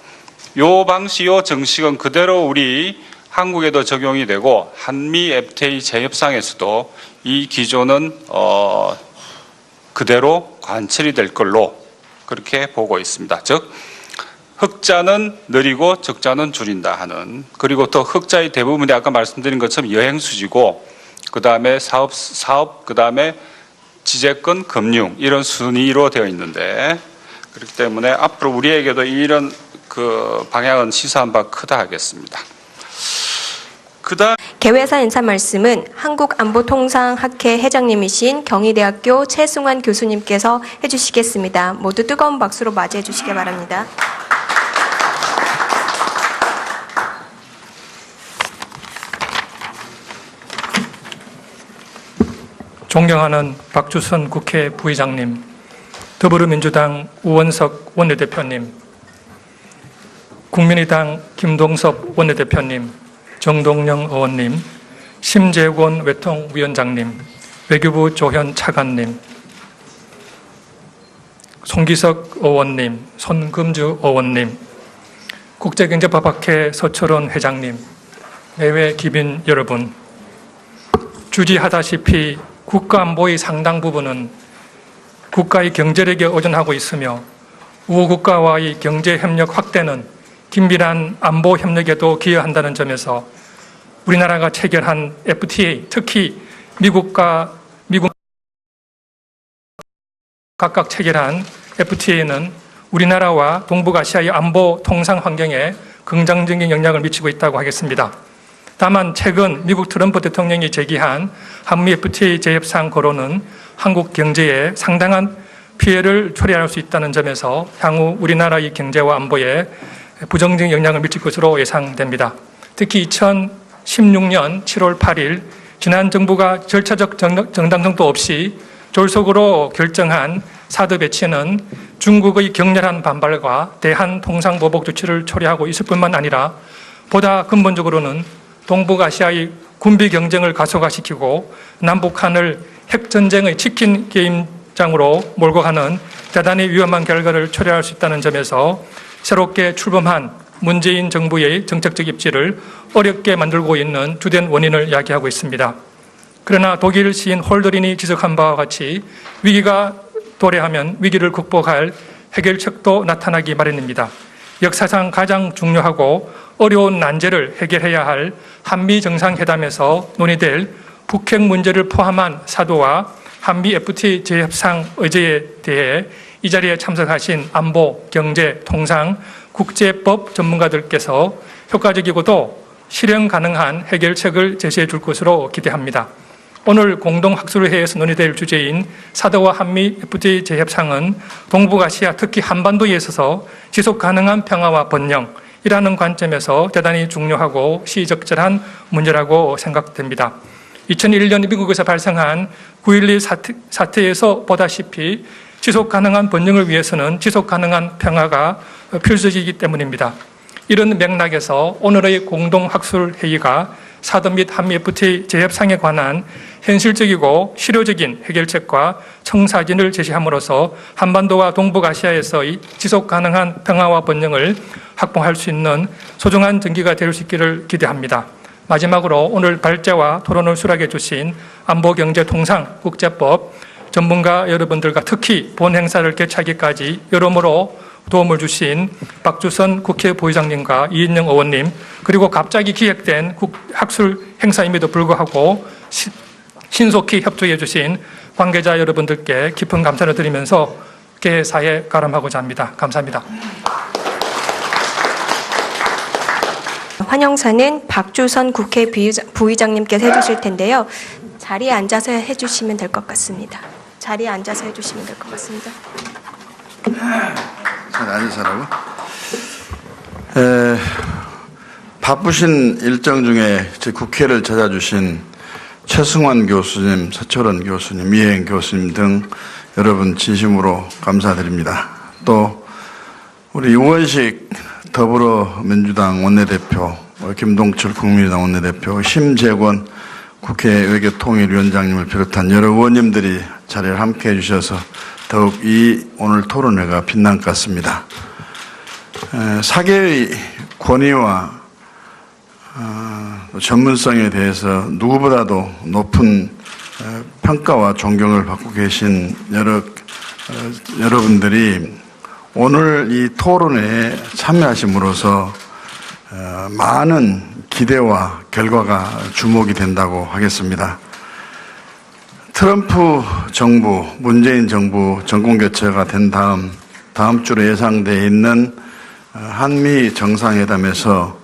요 방식, 요 정식은 그대로 우리 한국에도 적용이 되고 한미 FTA 재협상에서도 이 기조는 그대로 관철이 될 걸로 그렇게 보고 있습니다. 즉 흑자는 늘리고 적자는 줄인다 하는, 그리고 또 흑자의 대부분이 아까 말씀드린 것처럼 여행 수지고 그 다음에 사업 그 다음에 지재권 금융 이런 순위로 되어 있는데, 그렇기 때문에 앞으로 우리에게도 이런 방향은 시사한 바 크다 하겠습니다. 개회사 인사 말씀은 한국안보통상학회 회장님이신 경희대학교 최승환 교수님께서 해주시겠습니다. 모두 뜨거운 박수로 맞이해 주시기 바랍니다. 존경하는 박주선 국회 부의장님, 더불어민주당 우원석 원내대표님, 국민의당 김동섭 원내대표님, 정동영 의원님, 심재권 외통위원장님, 외교부 조현 차관님, 송기석 의원님, 손금주 의원님, 국제경제법학회 서철원 회장님, 내외 기빈 여러분, 주지하다시피 국가안보의 상당 부분은 국가의 경제력에 의존하고 있으며 우호국가와의 경제협력 확대는 긴밀한 안보 협력에도 기여한다는 점에서 우리나라가 체결한 FTA, 특히 미국 각각 체결한 FTA는 우리나라와 동북아시아의 안보 통상 환경에 긍정적인 영향을 미치고 있다고 하겠습니다. 다만 최근 미국 트럼프 대통령이 제기한 한미 FTA 재협상 거론은 한국 경제에 상당한 피해를 초래할 수 있다는 점에서 향후 우리나라의 경제와 안보에 부정적인 영향을 미칠 것으로 예상됩니다. 특히 2016년 7월 8일 지난 정부가 절차적 정당성도 없이 졸속으로 결정한 사드 배치는 중국의 격렬한 반발과 대한 통상보복 조치를 초래하고 있을 뿐만 아니라 보다 근본적으로는 동북아시아의 군비 경쟁을 가속화시키고 남북한을 핵전쟁의 치킨 게임장으로 몰고 가는 대단히 위험한 결과를 초래할 수 있다는 점에서 새롭게 출범한 문재인 정부의 정책적 입지를 어렵게 만들고 있는 주된 원인을 야기하고 있습니다. 그러나 독일 시인 홀더린이 지적한 바와 같이 위기가 도래하면 위기를 극복할 해결책도 나타나기 마련입니다. 역사상 가장 중요하고 어려운 난제를 해결해야 할 한미 정상회담에서 논의될 북핵 문제를 포함한 사도와 한미 FTA 재협상 의제에 대해 이 자리에 참석하신 안보, 경제, 통상, 국제법 전문가들께서 효과적이고도 실현 가능한 해결책을 제시해 줄 것으로 기대합니다. 오늘 공동학술회의에서 논의될 주제인 사도와 한미 FTA 재협상은 동북아시아 특히 한반도에 있어서 지속 가능한 평화와 번영이라는 관점에서 대단히 중요하고 시적절한 문제라고 생각됩니다. 2001년 미국에서 발생한 9.12 사태에서 보다시피 지속 가능한 번영을 위해서는 지속 가능한 평화가 필수적이기 때문입니다. 이런 맥락에서 오늘의 공동학술회의가 사도 및 한미 FTA 재협상에 관한 현실적이고 실효적인 해결책과 청사진을 제시함으로써 한반도와 동북아시아에서의 지속 가능한 평화와 번영을 확보할 수 있는 소중한 전기가 될 수 있기를 기대합니다. 마지막으로 오늘 발제와 토론을 수락해 주신 안보, 경제, 통상, 국제법 전문가 여러분들과 특히 본 행사를 개최하기까지 여러모로 도움을 주신 박주선 국회 부의장님과 이인영 의원님, 그리고 갑자기 기획된 학술 행사임에도 불구하고 신속히 협조해 주신 관계자 여러분들께 깊은 감사를 드리면서 개회사에 가름하고자 합니다. 감사합니다. 환영사는 박주선 국회 부의장님께서 해주실 텐데요. 자리에 앉아서 해주시면 될 것 같습니다. 자리에 앉아서 해주시면 될 것 같습니다. 잘 앉으시라고? 바쁘신 일정 중에 제 국회를 찾아주신 최승환 교수님, 서철원 교수님, 이혜영 교수님 등 여러분 진심으로 감사드립니다. 또 우리 유원식 더불어민주당 원내대표, 김동철 국민의당 원내대표, 심재권 국회 외교통일위원장님을 비롯한 여러 의원님들이 자리를 함께해 주셔서 더욱 이 오늘 토론회가 빛난 것 같습니다. 사계의 권위와 전문성에 대해서 누구보다도 높은 평가와 존경을 받고 계신 여러분들이 오늘 이 토론회에 참여하심으로써 많은 기대와 결과가 주목이 된다고 하겠습니다. 트럼프 정부, 문재인 정부 정권교체가 된 다음 주로 예상되어 있는 한미 정상회담에서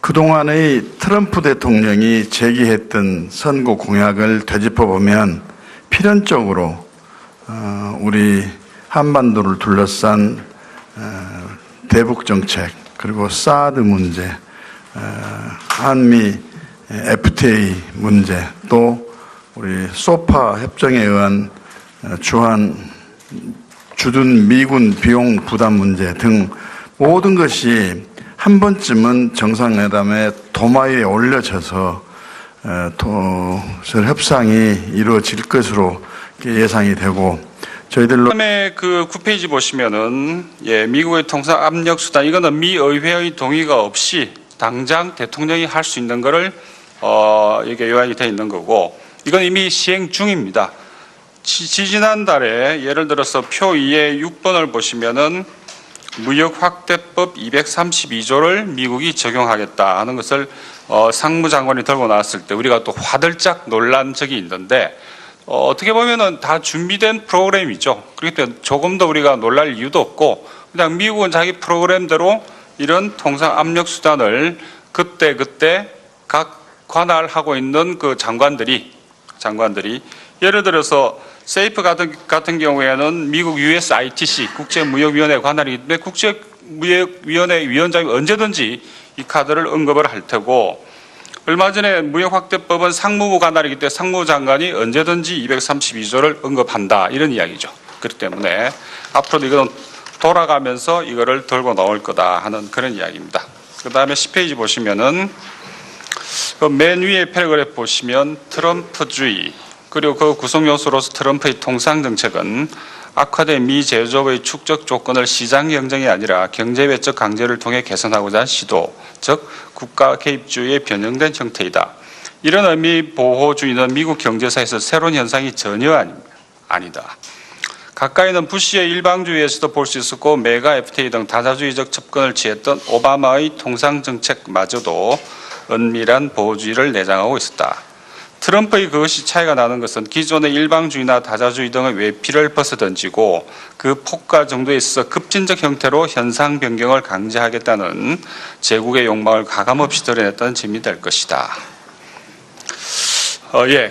그동안의 트럼프 대통령이 제기했던 선거 공약을 되짚어보면 필연적으로 우리 한반도를 둘러싼 대북 정책, 그리고 사드 문제, 한미 FTA 문제, 또 우리 소파 협정에 의한 주둔 미군 비용 부담 문제 등 모든 것이 한 번쯤은 정상회담의 도마 위에 올려져서 협상이 이루어질 것으로 예상이 되고, 저희들로 그다음에 그 9페이지 보시면은 미국의 통상 압력 수단, 이거는 미 의회의 동의가 없이 당장 대통령이 할 수 있는 거를 이게 요약이 되어 있는 거고, 이건 이미 시행 중입니다. 지지난달에 예를 들어서 표 2의 6번을 보시면은 무역확대법 232조를 미국이 적용하겠다 하는 것을 상무장관이 들고 나왔을 때 우리가 또 화들짝 놀란 적이 있는데, 어떻게 보면은 다 준비된 프로그램이죠. 그렇기 때문에 조금 더 우리가 놀랄 이유도 없고, 그냥 미국은 자기 프로그램대로 이런 통상 압력 수단을 그때 각 관할하고 있는 그 장관들이 예를 들어서 세이프 같은 경우에는 미국 USITC 국제무역위원회 관할이기 때문에 국제무역위원회 위원장이 언제든지 이 카드를 언급을 할 테고, 얼마 전에 무역확대법은 상무부 관할이기 때문에 상무부 장관이 언제든지 232조를 언급한다, 이런 이야기죠. 그렇기 때문에 앞으로도 이거는 돌아가면서 이거를 들고 나올 거다 하는 그런 이야기입니다. 그 다음에 10페이지 보시면은 그 맨 위에 패러그래프 보시면 트럼프주의 그리고 그 구성 요소로서 트럼프의 통상 정책은 악화된 미 제조업의 축적 조건을 시장 경쟁이 아니라 경제 외적 강제를 통해 개선하고자 한 시도, 즉 국가 개입주의의 변형된 형태이다. 이런 의미 보호주의는 미국 경제사에서 새로운 현상이 전혀 아니다. 가까이는 부시의 일방주의에서도 볼 수 있었고 메가 FTA 등 다자주의적 접근을 취했던 오바마의 통상 정책마저도 은밀한 보호주의를 내장하고 있었다. 트럼프의 그것이 차이가 나는 것은 기존의 일방주의나 다자주의 등의 외피를 벗어던지고 그 폭과 정도에 있어서 급진적 형태로 현상 변경을 강제하겠다는 제국의 욕망을 가감없이 드러냈다는 점이 될 것이다.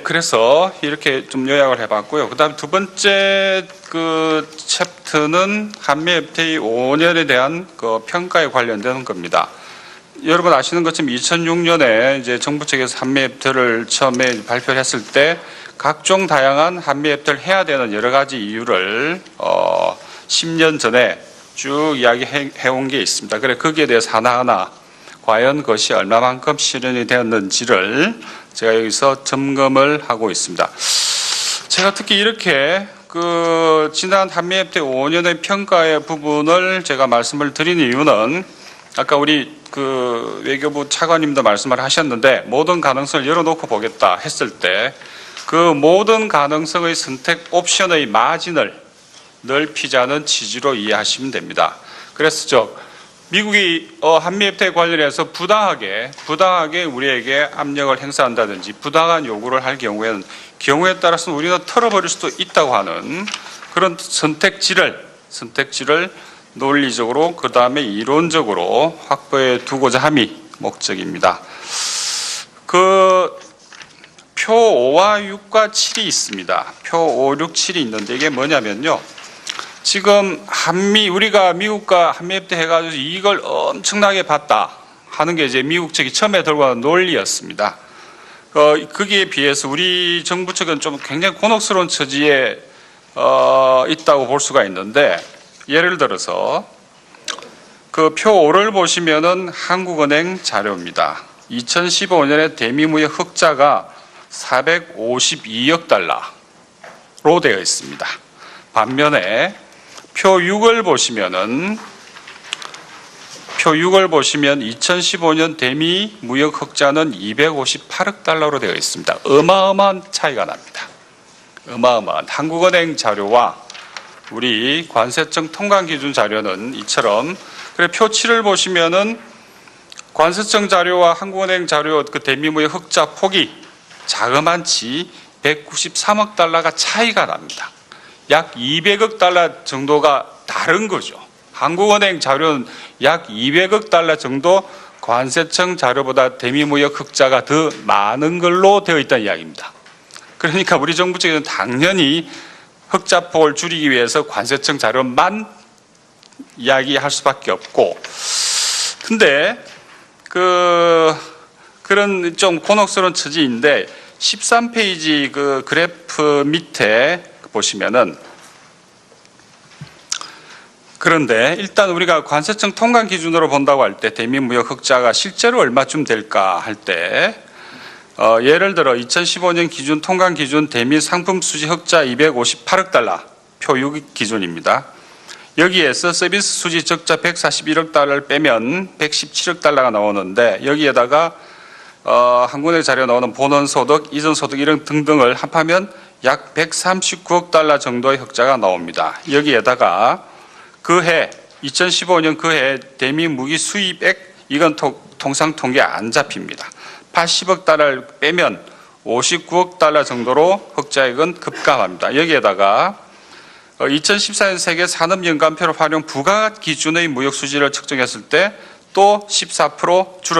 그래서 이렇게 좀 요약을 해봤고요. 그다음 두 번째 그 챕터는 한미 FTA 5년에 대한 그 평가에 관련되는 겁니다. 여러분 아시는 것처럼 2006년에 이제 정부 측에서 한미 FTA를 처음에 발표를 했을 때 각종 다양한 한미 FTA를 해야 되는 여러 가지 이유를 10년 전에 쭉 이야기해온 게 있습니다. 그래 거기에 대해서 하나하나 과연 그것이 얼마만큼 실현이 되었는지를 제가 여기서 점검을 하고 있습니다. 제가 특히 이렇게 그 지난 한미 FTA 5년의 평가의 부분을 제가 말씀을 드린 이유는 아까 우리 그 외교부 차관님도 말씀을 하셨는데 모든 가능성을 열어놓고 보겠다 했을 때 그 모든 가능성의 선택 옵션의 마진을 넓히자는 취지로 이해하시면 됩니다. 그래서 미국이 한미 FTA 관련해서 부당하게 우리에게 압력을 행사한다든지 부당한 요구를 할 경우에는 경우에 따라서는 우리는 털어버릴 수도 있다고 하는 그런 선택지를 논리적으로 그 다음에 이론적으로 확보해 두고자 함이 목적입니다. 그 표 5와 6과 7이 있습니다. 표 5, 6, 7이 있는데 이게 뭐냐면요. 지금 우리가 미국과 한미 FTA 해가지고 이익을 엄청나게 봤다 하는 게 이제 미국 측이 처음에 들고 가는 논리였습니다. 거기에 비해서 우리 정부 측은 좀 굉장히 곤혹스러운 처지에 있다고 볼 수가 있는데 예를 들어서 그 표 5를 보시면은 한국은행 자료입니다. 2015년에 대미무역 흑자가 452억 달러로 되어 있습니다. 반면에 표 6을 보시면 2015년 대미 무역 흑자는 258억 달러로 되어 있습니다. 어마어마한 차이가 납니다. 어마어마한 한국은행 자료와 우리 관세청 통관 기준 자료는 이처럼 그래 표 7을 보시면은 관세청 자료와 한국은행 자료 그 대미 무역 흑자 폭이 자그만치 193억 달러가 차이가 납니다. 약 200억 달러 정도가 다른 거죠. 한국은행 자료는 약 200억 달러 정도 관세청 자료보다 대미무역 흑자가 더 많은 걸로 되어 있다는 이야기입니다. 그러니까 우리 정부 측에서는 당연히 흑자폭을 줄이기 위해서 관세청 자료만 이야기할 수밖에 없고 근데 그런 좀 곤혹스러운 처지인데 13페이지 그 그래프 밑에 보시면은 그런데 일단 우리가 관세청 통관 기준으로 본다고 할 때 대미 무역 흑자가 실제로 얼마쯤 될까 할 때 예를 들어 2015년 기준 통관 기준 대미 상품 수지 흑자 258억 달러 표 6 기준입니다. 여기에서 서비스 수지 적자 141억 달러를 빼면 117억 달러가 나오는데 여기에다가 한국은행 자료에 나오는 본원소득, 이전소득 이런 등등을 합하면 약 139억 달러 정도의 흑자가 나옵니다. 여기에다가 그해 2015년 그해 대미 무기 수입액 이건 통상 통계 안 잡힙니다. 80억 달러를 빼면 59억 달러 정도로 흑자액은 급감합니다. 여기에다가 2014년 세계 산업연관표를 활용 부가 기준의 무역 수지를 측정했을 때 또 14% 줄었습니다.